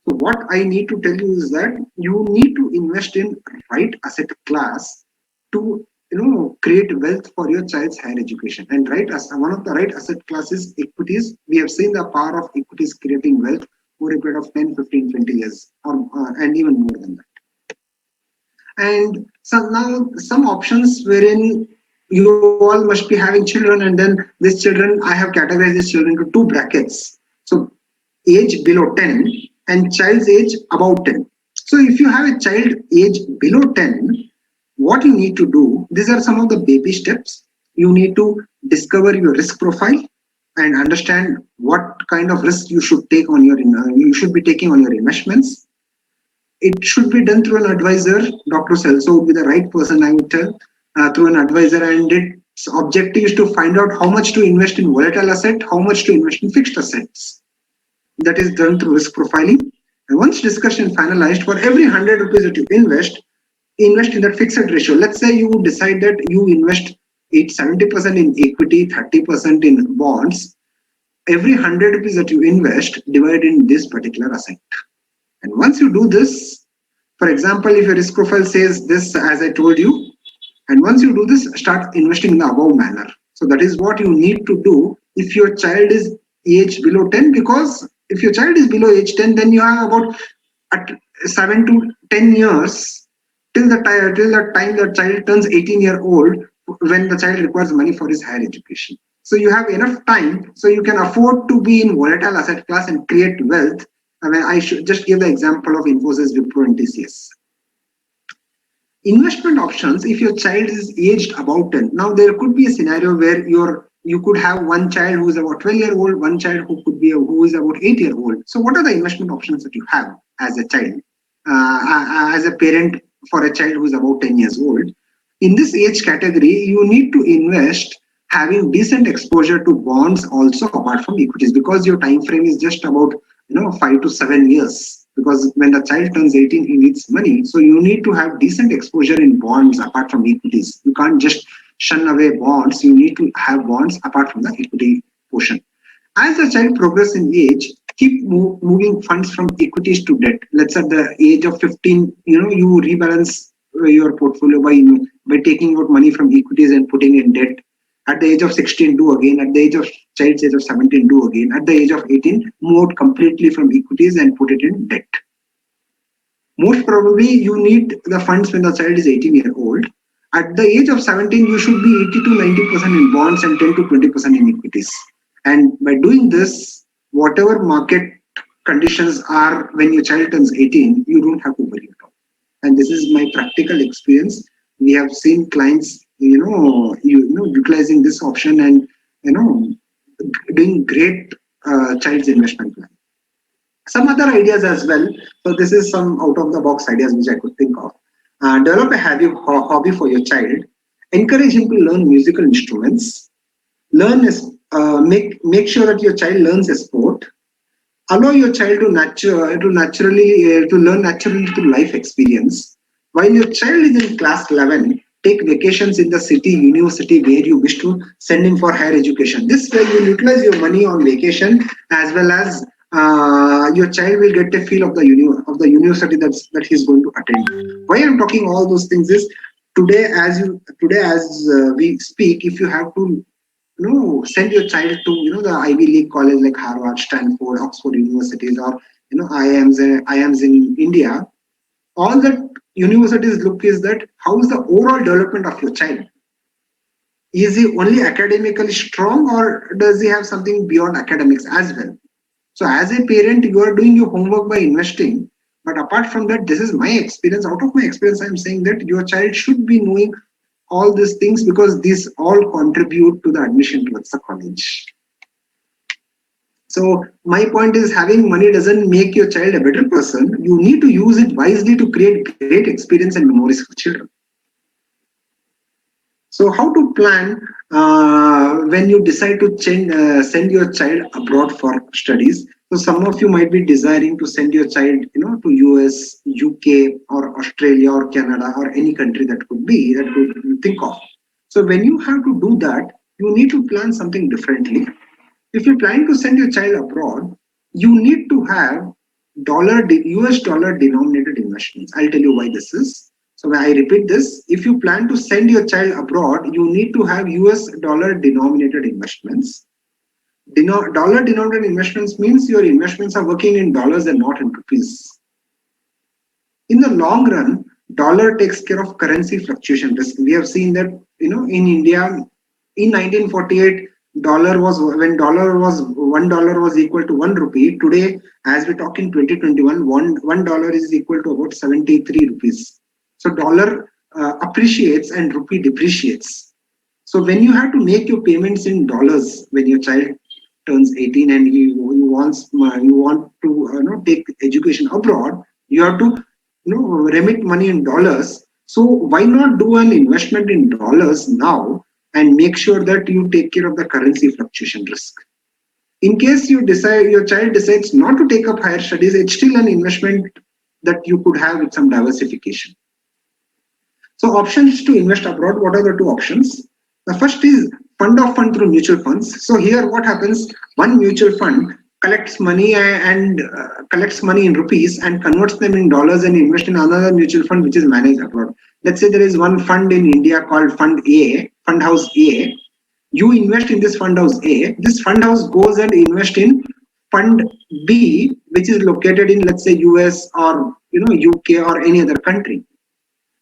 So what I need to tell you is that you need to invest in right asset class to create wealth for your child's higher education. And one of the right asset classes, equities. We have seen the power of equities creating wealth over a period of 10, 15, 20 years, and even more than that. And so now some options wherein you all must be having children, and then these children, I have categorized these children into two brackets. So age below 10 and child's age above 10. So if you have a child age below 10, what you need to do, these are some of the baby steps. You need to discover your risk profile and understand what kind of risk you should take on you should be taking on your investments. It should be done through an advisor. Dr. Celso would be the right person, I would tell, through an advisor, and its objective is to find out how much to invest in volatile asset, how much to invest in fixed assets. That is done through risk profiling. And once discussion finalized, for every 100 rupees that you invest in that fixed ratio. Let's say you decide that you invest 70% in equity, 30% in bonds. Every 100 rupees that you invest, divide in this particular asset. And once you do this, for example, if your risk profile says this, as I told you, and once you do this, start investing in the above manner. So that is what you need to do if your child is age below 10, because if your child is below age 10, then you have about 7 to 10 years till the time the child turns 18-year old, when the child requires money for his higher education. So you have enough time, so you can afford to be in volatile asset class and create wealth. I mean, I should just give the example of Infosys, Wipro, and TCS. Investment options, if your child is aged about 10, now there could be a scenario where you could have one child who is about 12-year old, one child who is about 8-year old. So what are the investment options that you have as a child, as a parent for a child who is about 10 years old? In this age category, you need to invest having decent exposure to bonds also apart from equities, because your time frame is just about 5 to 7 years, because when the child turns 18 he needs money. So you need to have decent exposure in bonds apart from equities. You can't just shun away bonds. You need to have bonds apart from the equity portion. As the child progresses in age, keep moving funds from equities to debt. Let's at the age of 15, you rebalance your portfolio by taking out money from equities and putting in debt. At the age of 16, do again. At the child's age of 17, do again. At the age of 18, move out completely from equities and put it in debt. Most probably, you need the funds when the child is 18-year-old. At the age of 17, you should be 80 to 90% in bonds and 10 to 20% in equities. And by doing this, whatever market conditions are when your child turns 18, you don't have to worry at all. And this is my practical experience. We have seen clients, utilizing this option and doing great child's investment plan. Some other ideas as well. So this is some out of the box ideas which I could think of. Develop a hobby for your child. Encourage him to learn musical instruments. Make sure that your child learns a sport. Allow your child to learn naturally through life experience. While your child is in class 11, take vacations in the university where you wish to send him for higher education. This way you utilize your money on vacation, as well as your child will get a feel of the university that he's going to attend. Why I'm talking all those things is, today as we speak, if you have to send your child to the Ivy League college like Harvard, Stanford, Oxford universities, or IIMs in India, all that universities look is that how is the overall development of your child. Is he only academically strong, or does he have something beyond academics as well? So as a parent, you are doing your homework by investing. But apart from that, this is my experience. Out of my experience, I'm saying that your child should be knowing all these things, because these all contribute to the admission towards the college. So my point is, having money doesn't make your child a better person. You need to use it wisely to create great experience and memories for children. So how to plan when you decide to send your child abroad for studies? So some of you might be desiring to send your child, to US, UK, or Australia, or Canada, or any country that could you think of. So when you have to do that, you need to plan something differently. If you're planning to send your child abroad, you need to have US dollar denominated investments. I'll tell you why this is. So when I repeat this, if you plan to send your child abroad, you need to have US dollar denominated investments. Dollar denominated investments means your investments are working in dollars and not in rupees. In the long run, dollar takes care of currency fluctuation risk. We have seen that in India in 1948, dollar was when dollar was $1 was equal to 1 rupee. Today, as we talk in 2021, $1 is equal to about 73 rupees. So dollar appreciates and rupee depreciates. So when you have to make your payments in dollars when your child turns 18 and you want to take education abroad, you have to remit money in dollars. So why not do an investment in dollars now and make sure that you take care of the currency fluctuation risk? In case your child decides not to take up higher studies, it's still an investment that you could have with some diversification. So options to invest abroad, what are the two options? The first is fund of fund through mutual funds. So here what happens, one mutual fund collects money collects money in rupees and converts them in dollars and invest in another mutual fund which is managed abroad. Let's say there is one fund in India called Fund House A. You invest in this Fund House A. This Fund House goes and invest in Fund B, which is located in, let's say, US or UK or any other country.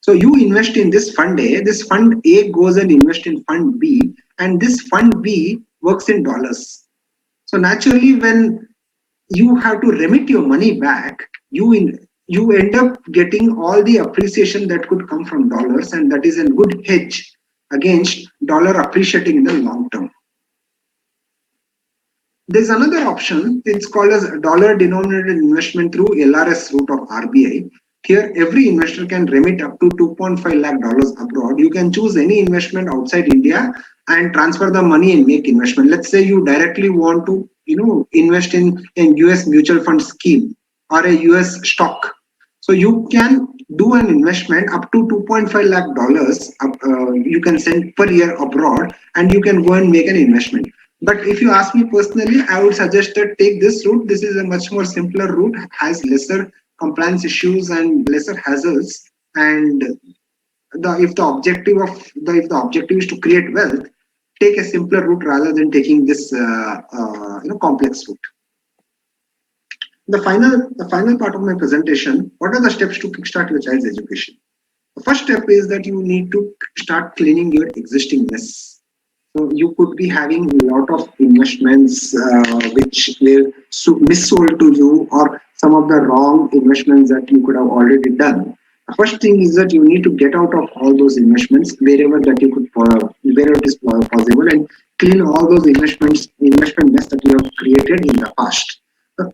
So you invest in this fund A, this fund A goes and invest in fund B, and this fund B works in dollars. So naturally, when you have to remit your money back, you end up getting all the appreciation that could come from dollars, and that is a good hedge against dollar appreciating in the long term. There's another option. It's called as dollar denominated investment through LRS route of RBI. Here, every investor can remit up to 2.5 lakh dollars abroad. You can choose any investment outside India and transfer the money and make investment. Let's say you directly want to, invest in US mutual fund scheme or a US stock. So you can do an investment up to 2.5 lakh dollars. You can send per year abroad, and you can go and make an investment. But if you ask me personally, I would suggest that take this route. This is a much more simpler route, has lesser compliance issues and lesser hassles. And if the objective is to create wealth, take a simpler route rather than taking this complex route. The final part of my presentation. What are the steps to kickstart your child's education? The first step is that you need to start cleaning your existing mess. So you could be having a lot of investments which were missold to you, or some of the wrong investments that you could have already done. The first thing is that you need to get out of all those investments wherever that you could, wherever it is possible, and clean all those investment mess that you have created in the past.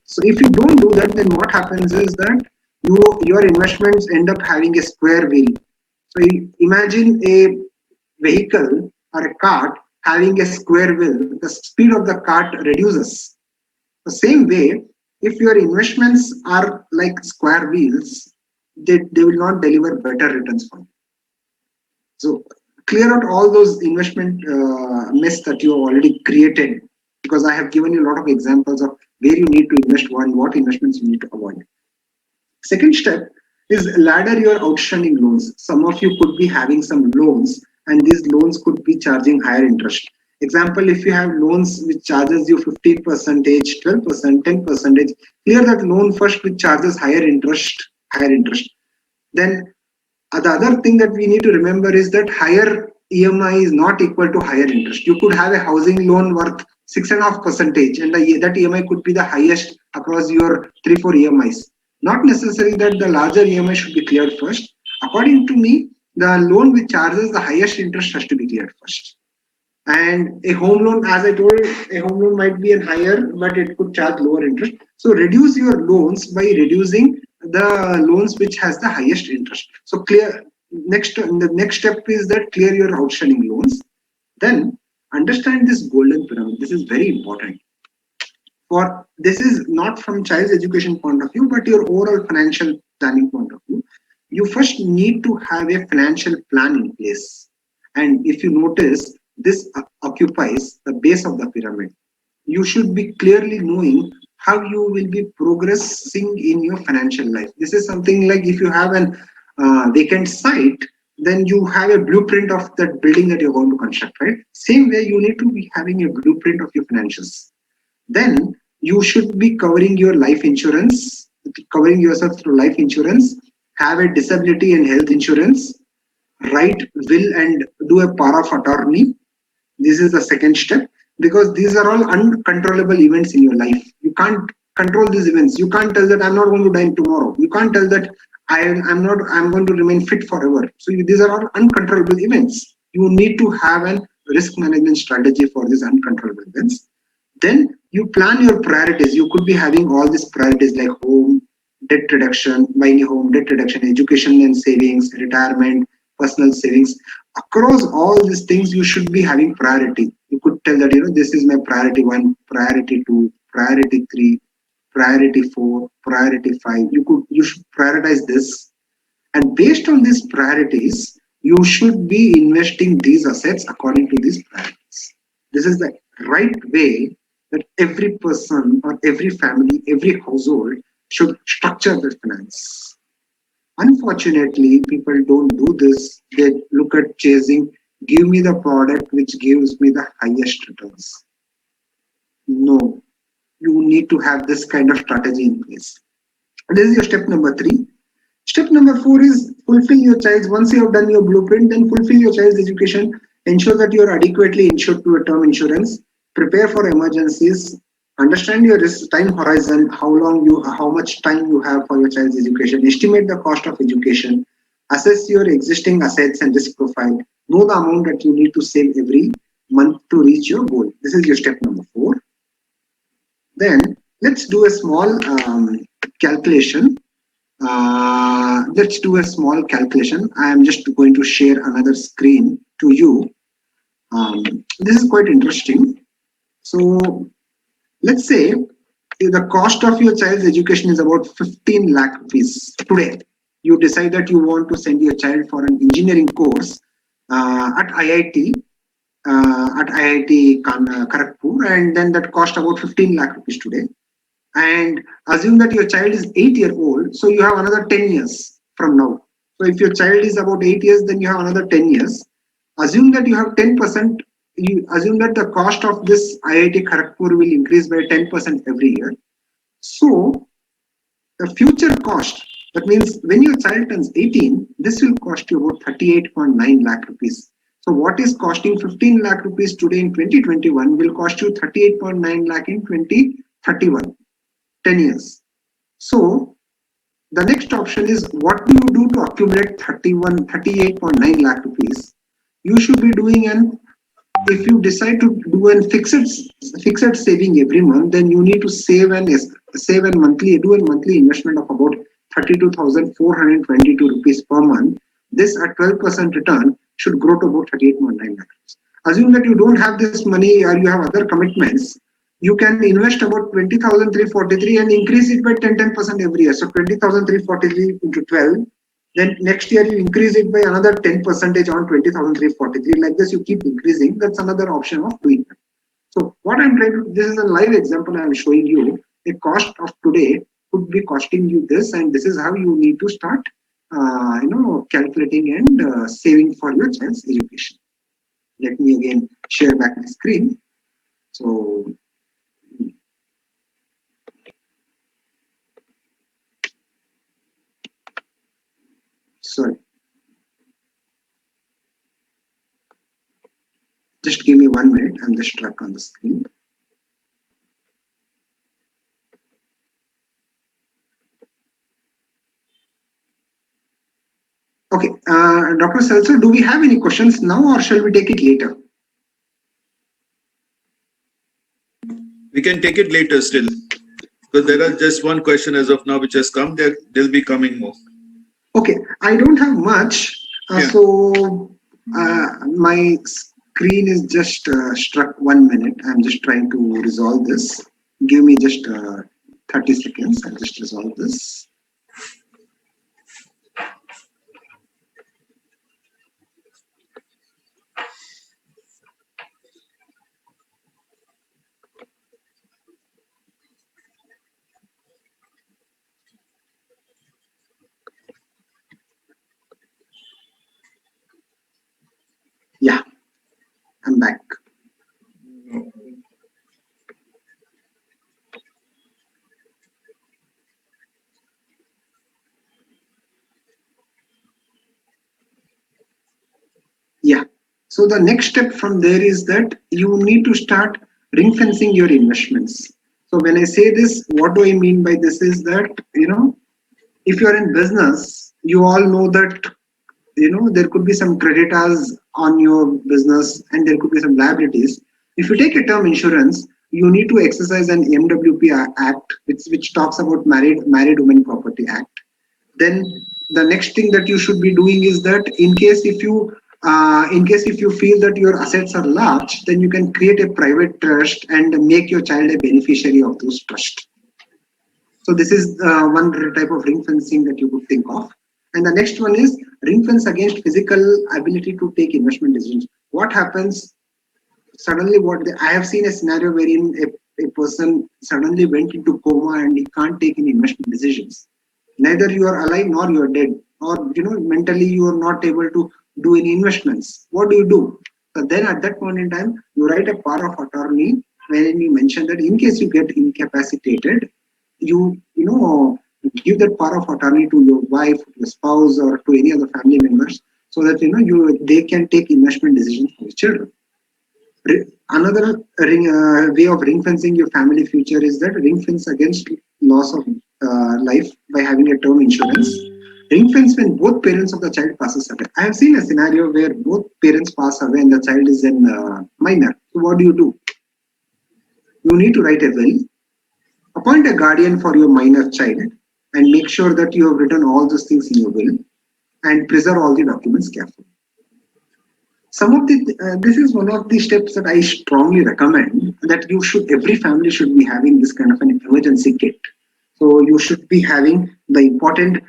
So if you don't do that, then what happens is that your investments end up having a square wheel. So imagine a vehicle or a cart having a square wheel, the speed of the cart reduces. The same way, if your investments are like square wheels, they will not deliver better returns for you. So clear out all those investment mess that you have already created, because I have given you a lot of examples of where you need to invest and what investments you need to avoid. Second step is ladder your outstanding loans. Some of you could be having some loans, and these loans could be charging higher interest. Example, if you have loans which charges you 15%, 12%, 10%, clear that loan first which charges higher interest. Then the other thing that we need to remember is that higher EMI is not equal to higher interest. You could have a housing loan worth 6.5%, and that EMI could be the highest across your 3-4 EMIs. Not necessary that the larger EMI should be cleared first. According to me, the loan which charges the highest interest has to be cleared first. And a home loan, as I told, a home loan might be higher, but it could charge lower interest. So reduce your loans by reducing the loans which has the highest interest. So the next step is that clear your outstanding loans. Then understand this golden pyramid. This is very important. For this is not from child's education point of view, but your overall financial planning point of view. You first need to have a financial plan in place. And if you notice, this occupies the base of the pyramid. You should be clearly knowing how you will be progressing in your financial life. This is something like if you have an vacant site, then you have a blueprint of that building that you're going to construct, right? Same way, you need to be having a blueprint of your financials. Then you should be covering your life insurance, covering yourself through life insurance, have a disability and health insurance, write will and do a power of attorney. This is the second step, because these are all uncontrollable events in your life. You can't control these events. You can't tell that I'm not going to die tomorrow. You can't tell that I'm going to remain fit forever. So these are all uncontrollable events. You need to have a risk management strategy for these uncontrollable events. Then you plan your priorities. You could be having all these priorities like home, debt reduction, buying a home, debt reduction, education and savings, retirement, personal savings. Across all these things, you should be having priority. You could tell that, this is my priority 1, priority 2, priority 3, priority 4, priority 5. You should prioritize this. And based on these priorities, you should be investing these assets according to these priorities. This is the right way that every person or every family, every household should structure their finance. Unfortunately, people don't do this. They look at chasing, give me the product which gives me the highest returns. No, you need to have this kind of strategy in place. And this is your step number 3. Step number 4 is fulfill your child's, once you have done your blueprint, then fulfill your child's education, ensure that you are adequately insured to a term insurance, prepare for emergencies, understand your risk time horizon, how much time you have for your child's education, estimate the cost of education, assess your existing assets and risk profile, know the amount that you need to save every month to reach your goal. This is your step number 4. Then let's do a small calculation. Let's do a small calculation. I am just going to share another screen to you. This is quite interesting. So let's say the cost of your child's education is about 15 lakh rupees today. You decide that you want to send your child for an engineering course at IIT, Kharagpur, and then that cost about 15 lakh rupees today. And assume that your child is 8 years old, so you have another 10 years from now. So if your child is about 8 years, then you have another 10 years. Assume that you have 10%, you assume that the cost of this IIT Kharagpur will increase by 10% every year. So the future cost, that means when your child turns 18, this will cost you about 38.9 lakh rupees. So what is costing 15 lakh rupees today in 2021 will cost you 38.9 lakh in 2031. 10 years. So the next option is, what do you do to accumulate 38.9 lakh rupees? You should be doing if you decide to do a fixed saving every month, then you need to do a monthly investment of about 32,422 rupees per month. This at 12% return should grow to about 38.9 lakh. Assume that you don't have this money or you have other commitments. You can invest about 20,343 and increase it by 10% every year. So 20,343 into 12. Then next year you increase it by another 10% on 20,343. Like this, you keep increasing. That's another option of doing that. So what I'm trying to, this is a live example I'm showing you. The cost of today could be costing you this, and this is how you need to start, calculating and saving for your child's education. Let me again share back my screen. So sorry, just give me 1 minute. I'm just stuck on the screen. Okay, Dr. Seltzer, do we have any questions now or shall we take it later? We can take it later still, because there are just one question as of now which has come. There'll be coming more. Okay, I don't have much, so my screen is just struck 1 minute. I'm just trying to resolve this. Give me just 30 seconds. I'll just resolve this. Yeah, I'm back. Yeah. So the next step from there is that you need to start ring fencing your investments. So when I say this, what do I mean by this is that, if you're in business, you all know that, there could be some creditors on your business and there could be some liabilities. If you take a term insurance, you need to exercise an MWP Act, which talks about Married Women Property Act. Then the next thing that you should be doing is that in case if you feel that your assets are large, then you can create a private trust and make your child a beneficiary of those trusts. So this is one type of ring fencing that you could think of. And the next one is ring fence against physical ability to take investment decisions. What happens suddenly? I have seen a scenario wherein a person suddenly went into coma and he can't take any investment decisions. Neither you are alive nor you are dead, or mentally you are not able to do any investments. What do? So then at that point in time, you write a power of attorney wherein you mention that in case you get incapacitated, you give that power of attorney to your wife, your spouse, or to any other family members, so that they can take investment decisions for your children. Another way of ring fencing your family future is that ring fence against loss of life by having a term insurance. Ring fence when both parents of the child passes away. I have seen a scenario where both parents pass away and the child is in minor. So what do? You need to write a will, appoint a guardian for your minor child, and make sure that you have written all those things in your will and preserve all the documents carefully. Some of the this is one of the steps that I strongly recommend, that every family should be having this kind of an emergency kit. So you should be having the important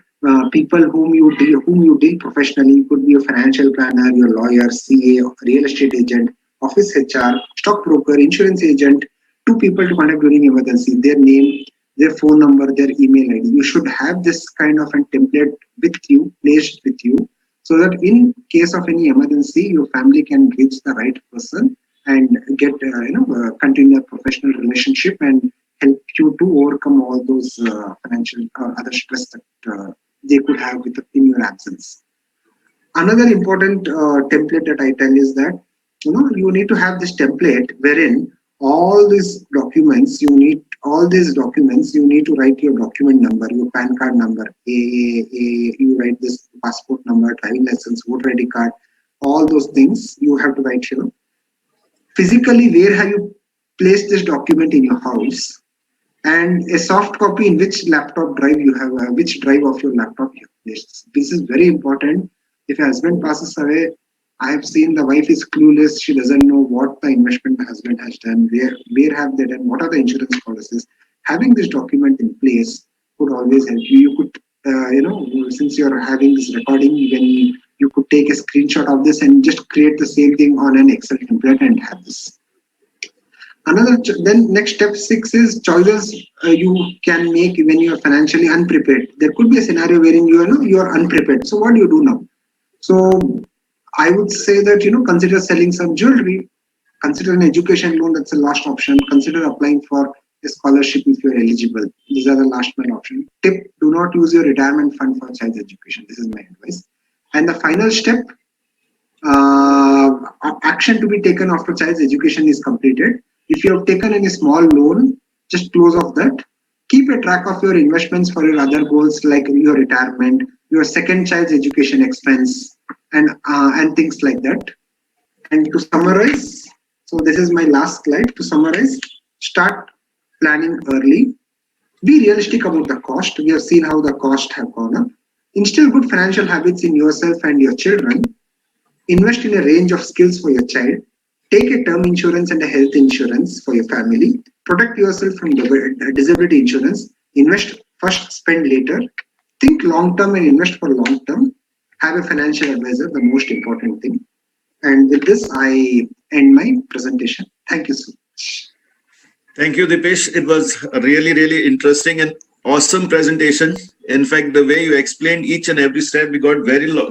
people whom you deal professionally. You could be a financial planner, your lawyer, CA, real estate agent, office HR, stockbroker, insurance agent. Two people to contact during emergency. Their name, their phone number, their email ID. You should have this kind of a template with you, placed with you, so that in case of any emergency, your family can reach the right person and get continue a professional relationship and help you to overcome all those financial or other stress that they could have in your absence. Another important template that I tell is that you need to have this template wherein all these documents you need to write your document number, your PAN card number, you write this passport number, driving license, voter ID card, all those things you have to write here. Physically, where have you placed this document in your house, and a soft copy in which laptop drive you have, which drive of your laptop you have placed. This is very important. If a husband passes away, I have seen the wife is clueless. She doesn't know what the investment the husband has done, where have they done, what are the insurance policies. Having this document in place could always help you. You could, since you are having this recording, when you could take a screenshot of this and just create the same thing on an Excel template and have this. Then next step 6 is choices you can make when you are financially unprepared. There could be a scenario wherein you are unprepared. So what do you do now? So I would say that consider selling some jewelry, consider an education loan, that's the last option. Consider applying for a scholarship if you are eligible. These are the last mile option. Tip: do not use your retirement fund for child's education. This is my advice. And the final step, action to be taken after child's education is completed. If you have taken any small loan, just close off that. Keep a track of your investments for your other goals like your retirement, your second child's education expense, and things like that. And to summarize, so this is my last slide. To summarize, start planning early. Be realistic about the cost. We have seen how the cost have gone up. Instill good financial habits in yourself and your children. Invest in a range of skills for your child. Take a term insurance and a health insurance for your family. Protect yourself from disability insurance. Invest first, spend later. Think long term and invest for long term. Have a financial advisor, the most important thing. And with this, I end my presentation. Thank you so much. Thank you, Deepesh. It was a really, really interesting and awesome presentation. In fact, the way you explained each and every step, we got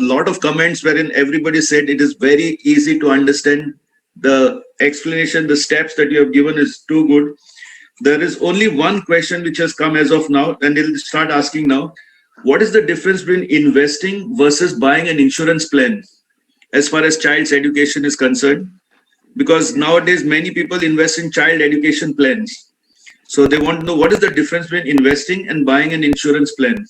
lot of comments wherein everybody said it is very easy to understand. The explanation, the steps that you have given is too good. There is only one question which has come as of now, and they'll start asking now. What is the difference between investing versus buying an insurance plan as far as child's education is concerned? Because nowadays many people invest in child education plans. So they want to know what is the difference between investing and buying an insurance plan.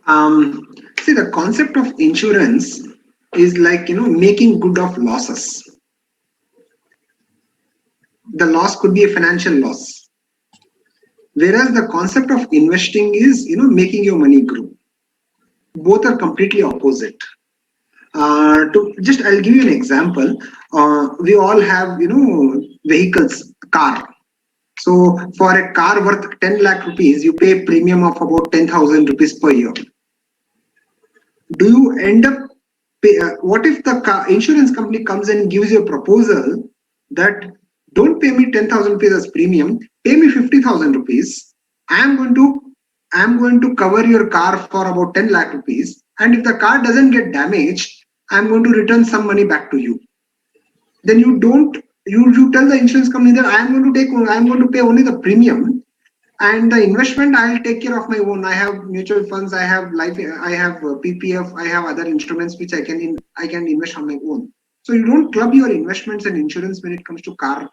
See, the concept of insurance is like making good of losses. The loss could be a financial loss, whereas the concept of investing is making your money grow. Both are completely opposite. I'll give you an example. We all have vehicles, car. So for a car worth 10 lakh rupees, you pay a premium of about 10,000 rupees per year. Do you end up what if the insurance company comes and gives you a proposal that don't pay me 10,000 rupees as premium, pay me 50,000 rupees. I'm going to cover your car for about 10 lakh rupees. And if the car doesn't get damaged, I'm going to return some money back to you. Then you tell the insurance company that I'm going to pay only the premium. And the investment I'll take care of my own. I have mutual funds, I have life, I have PPF, I have other instruments which I can invest on my own. So you don't club your investments and insurance when it comes to car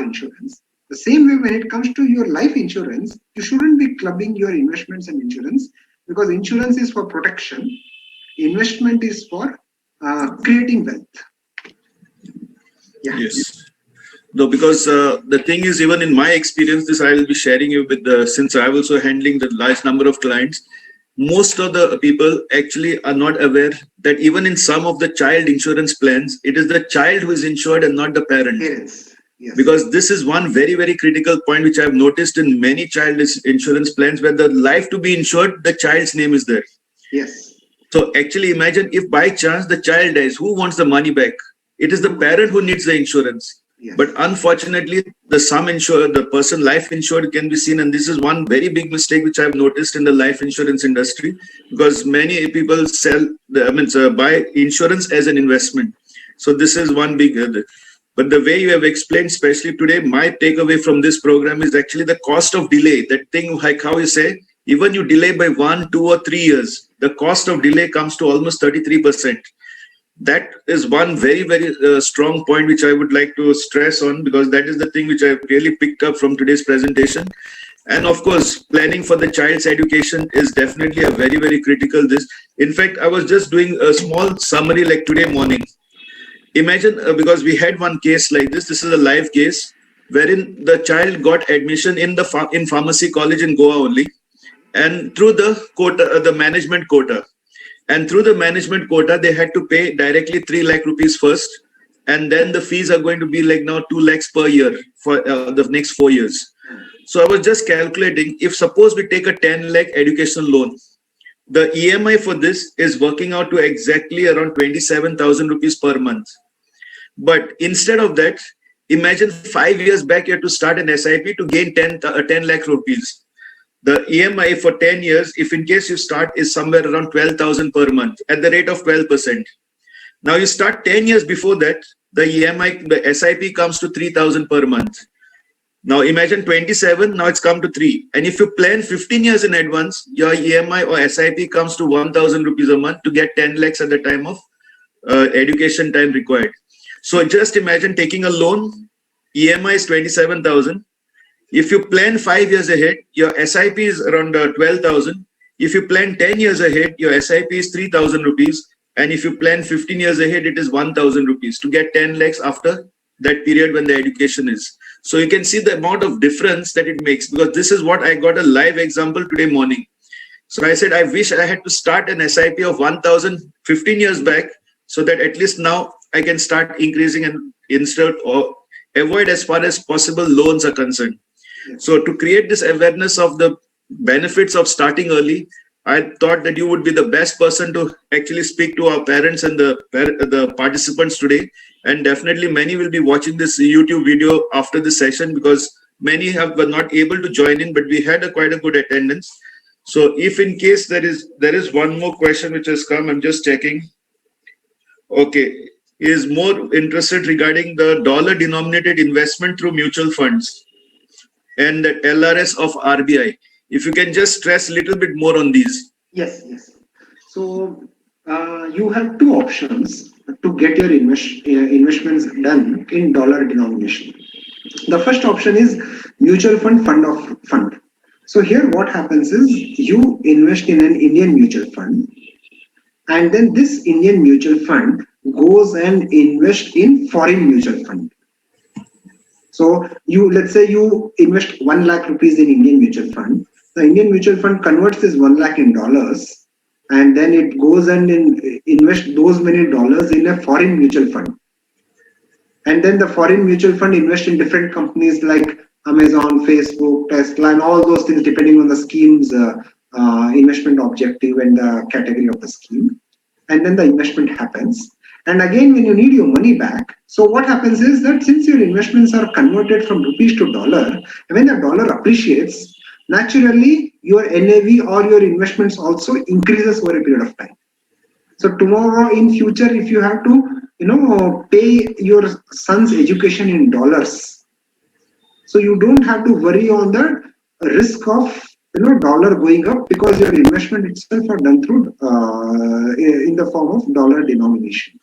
insurance. The same way when it comes to your life insurance, you shouldn't be clubbing your investments and insurance, because insurance is for protection, investment is for creating wealth. Yeah. Yes. No, because the thing is, even in my experience, this I will be sharing you with since I'm also handling the large number of clients. Most of the people actually are not aware that even in some of the child insurance plans, it is the child who is insured and not the parent. Parents. Yes. Because this is one very, very critical point which I've noticed in many child insurance plans, where the life to be insured, the child's name is there. Yes. So actually imagine if by chance the child dies, who wants the money back? It is the parent who needs the insurance. Yes. But unfortunately, the person life insured can be seen. And this is one very big mistake which I've noticed in the life insurance industry, because many people buy insurance as an investment. So this is one big, but the way you have explained, especially today, my takeaway from this program is actually the cost of delay. That thing, like how you say, even you delay by 1, 2, or 3 years, the cost of delay comes to almost 33%. That is one very, very strong point which I would like to stress on, because that is the thing which I've really picked up from today's presentation. And of course, planning for the child's education is definitely a very, very critical this. In fact, I was just doing a small summary like today morning. Imagine, because we had one case like this. This is a live case wherein the child got admission in in pharmacy college in Goa only, and through the quota, the management quota. And through the management quota, they had to pay directly 3 lakh rupees first. And then the fees are going to be like now 2 lakhs per year for the next 4 years. So I was just calculating, if suppose we take a 10 lakh education loan, the EMI for this is working out to exactly around 27,000 rupees per month. But instead of that, imagine 5 years back, you had to start an SIP to gain 10 lakh rupees. The EMI for 10 years, if in case you start, is somewhere around 12,000 per month at the rate of 12%. Now you start 10 years before that, the EMI, the SIP comes to 3,000 per month. Now imagine 27, now it's come to 3. And if you plan 15 years in advance, your EMI or SIP comes to 1,000 rupees a month to get 10 lakhs at the time of education time required. So just imagine taking a loan, EMI is 27,000. If you plan 5 years ahead, your SIP is around 12,000. If you plan 10 years ahead, your SIP is 3,000 rupees. And if you plan 15 years ahead, it is 1,000 rupees to get 10 lakhs after that period when the education is. So you can see the amount of difference that it makes, because this is what I got a live example today morning. So I said, I wish I had to start an SIP of 1,000 15 years back, so that at least now I can start increasing and instead or avoid as far as possible loans are concerned. So to create this awareness of the benefits of starting early, I thought that you would be the best person to actually speak to our parents and the participants today. And definitely many will be watching this YouTube video after the session, because many were not able to join in, but we had quite a good attendance. So if in case there is one more question which has come, I'm just checking. Okay, is more interested regarding the dollar denominated investment through mutual funds and the LRS of RBI. If you can just stress a little bit more on these. Yes, yes. So you have two options to get your investments done in dollar denomination. The first option is mutual fund of fund. So here what happens is you invest in an Indian mutual fund, and then this Indian mutual fund goes and invest in foreign mutual fund. So let's say you invest 1 lakh rupees in Indian mutual fund. The Indian mutual fund converts this 1 lakh in dollars, and then it goes and invest those many dollars in a foreign mutual fund. And then the foreign mutual fund invests in different companies like Amazon, Facebook, Tesla, and all those things depending on the scheme's investment objective and the category of the scheme. And then the investment happens. And again, when you need your money back, so what happens is that since your investments are converted from rupees to dollar, when the dollar appreciates, naturally your NAV or your investments also increases over a period of time. So tomorrow in future, if you have to, pay your son's education in dollars, so you don't have to worry on the risk of dollar going up because your investment itself are done through in the form of dollar denomination.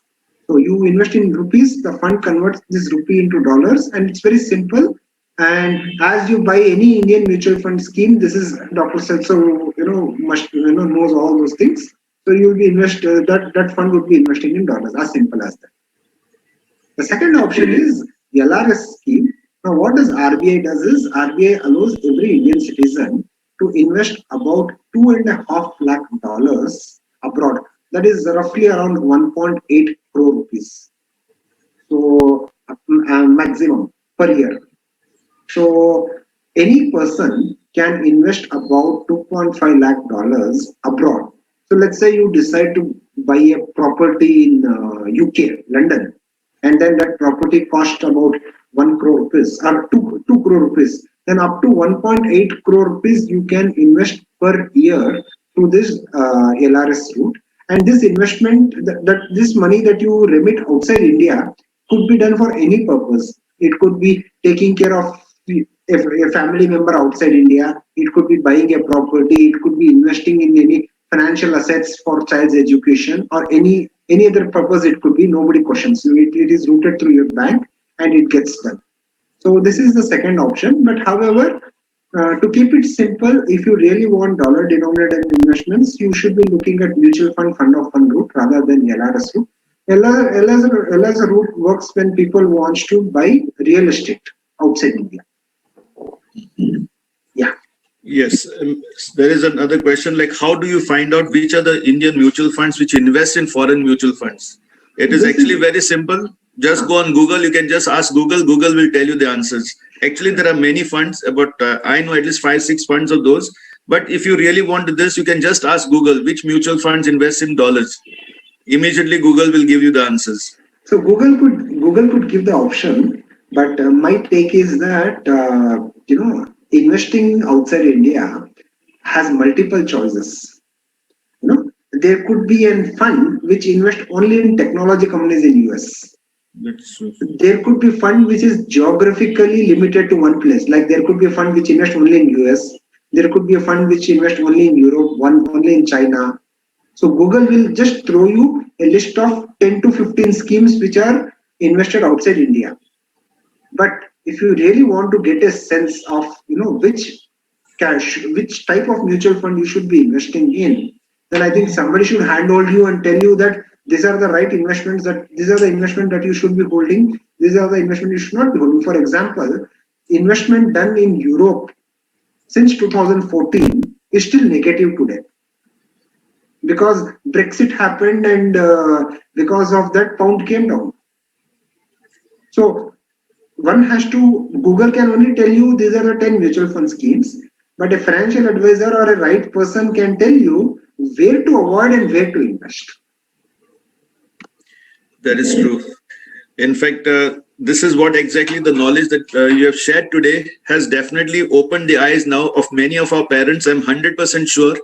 So you invest in rupees, the fund converts this rupee into dollars, and it's very simple. And as you buy any Indian mutual fund scheme, this is Dr. Selso, must knows all those things. So you will be that fund would be investing in dollars, as simple as that. The second option is LRS scheme. Now, what does RBI does is RBI allows every Indian citizen to invest about $2.5 lakh abroad. That is roughly around 1.8 crore rupees. So maximum per year. So any person can invest about 2.5 lakh dollars abroad. So let's say you decide to buy a property in UK, London, and then that property cost about 1 crore rupees or 2 crore rupees. Then up to 1.8 crore rupees you can invest per year through this LRS route. And this investment, this money that you remit outside India could be done for any purpose. It could be taking care of a family member outside India. It could be buying a property. It could be investing in any financial assets for child's education or any other purpose. It could be, nobody questions. It is routed through your bank and it gets done. So this is the second option. But however, to keep it simple, if you really want dollar denominated investments, you should be looking at mutual fund of fund route rather than LRS route. LRS route works when people want to buy real estate outside India. Yeah. Yes, there is another question like how do you find out which are the Indian mutual funds which invest in foreign mutual funds? It is actually very simple. Just go on Google. You can just ask Google. Google will tell you the answers. Actually, there are many funds, but I know at least 5, 6 funds of those. But if you really want this, you can just ask Google which mutual funds invest in dollars. Immediately, Google will give you the answers. So Google could give the option, but my take is that investing outside India has multiple choices. There could be a fund which invest only in technology companies in US. That's true. There could be fund which is geographically limited to one place. Like there could be a fund which invest only in US. There could be a fund which invest only in Europe, one only in China. So Google will just throw you a list of 10 to 15 schemes which are invested outside India. But if you really want to get a sense of which type of mutual fund you should be investing in, then I think somebody should handhold you and tell you that these are the right investments, that these are the investment that you should be holding, these are the investment you should not be holding. For example, investment done in Europe since 2014 is still negative today because Brexit happened and because of that pound came down. So Google can only tell you these are the 10 mutual fund schemes, but a financial advisor or a right person can tell you where to avoid and where to invest. That is true. In fact, this is what exactly the knowledge that you have shared today has definitely opened the eyes now of many of our parents. I'm 100% sure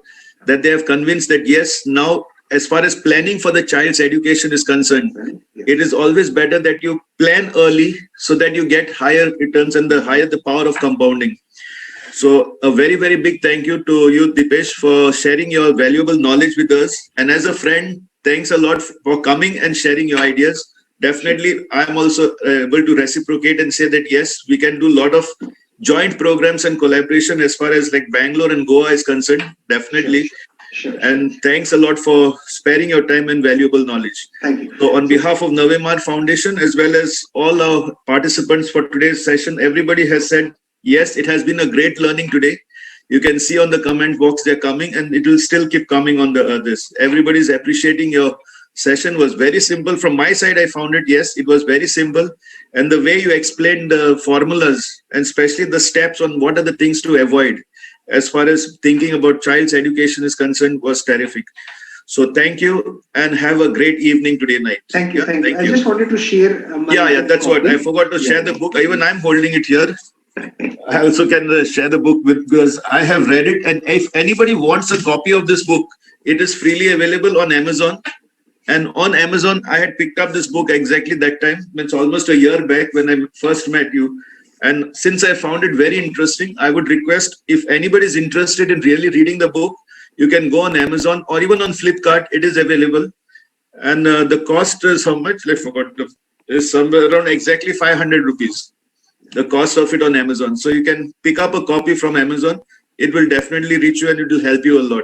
that they have convinced that yes, now as far as planning for the child's education is concerned, it is always better that you plan early so that you get higher returns and the higher the power of compounding. So a very, very big thank you to you, Deepesh, for sharing your valuable knowledge with us. And as a friend, thanks a lot for coming and sharing your ideas. Definitely, I'm also able to reciprocate and say that, yes, we can do a lot of joint programs and collaboration as far as like Bangalore and Goa is concerned. Definitely. Sure. And thanks a lot for sparing your time and valuable knowledge. Thank you. So on behalf of Navemar Foundation, as well as all our participants for today's session, everybody has said, yes, it has been a great learning today. You can see on the comment box they're coming and it will still keep coming on the this. Everybody's appreciating your session. Was very simple. From my side, I found it, yes, it was very simple. And the way you explained the formulas and especially the steps on what are the things to avoid as far as thinking about child's education is concerned was terrific. So thank you and have a great evening today night. Thank you. Thank you. I just wanted to share. That's what I forgot to share the book. Even I'm holding it here. I also can share the book because I have read it. And if anybody wants a copy of this book, it is freely available on Amazon. And on Amazon, I had picked up this book exactly that time. It's almost a year back when I first met you. And since I found it very interesting, I would request, if anybody is interested in really reading the book, you can go on Amazon or even on Flipkart. It is available. And the cost is how much? I forgot. Is somewhere around exactly 500 rupees. The cost of it on Amazon. So you can pick up a copy from Amazon. It will definitely reach you and it will help you a lot.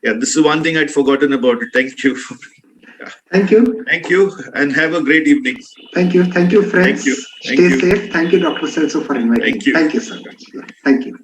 Yeah, this is one thing I'd forgotten about it. Thank you. Thank you. Thank you and have a great evening. Thank you. Thank you, friends. Thank you. Thank Stay you. safe. Thank you, Dr. Celso, for inviting Thank me. you. Thank you so much. Thank you.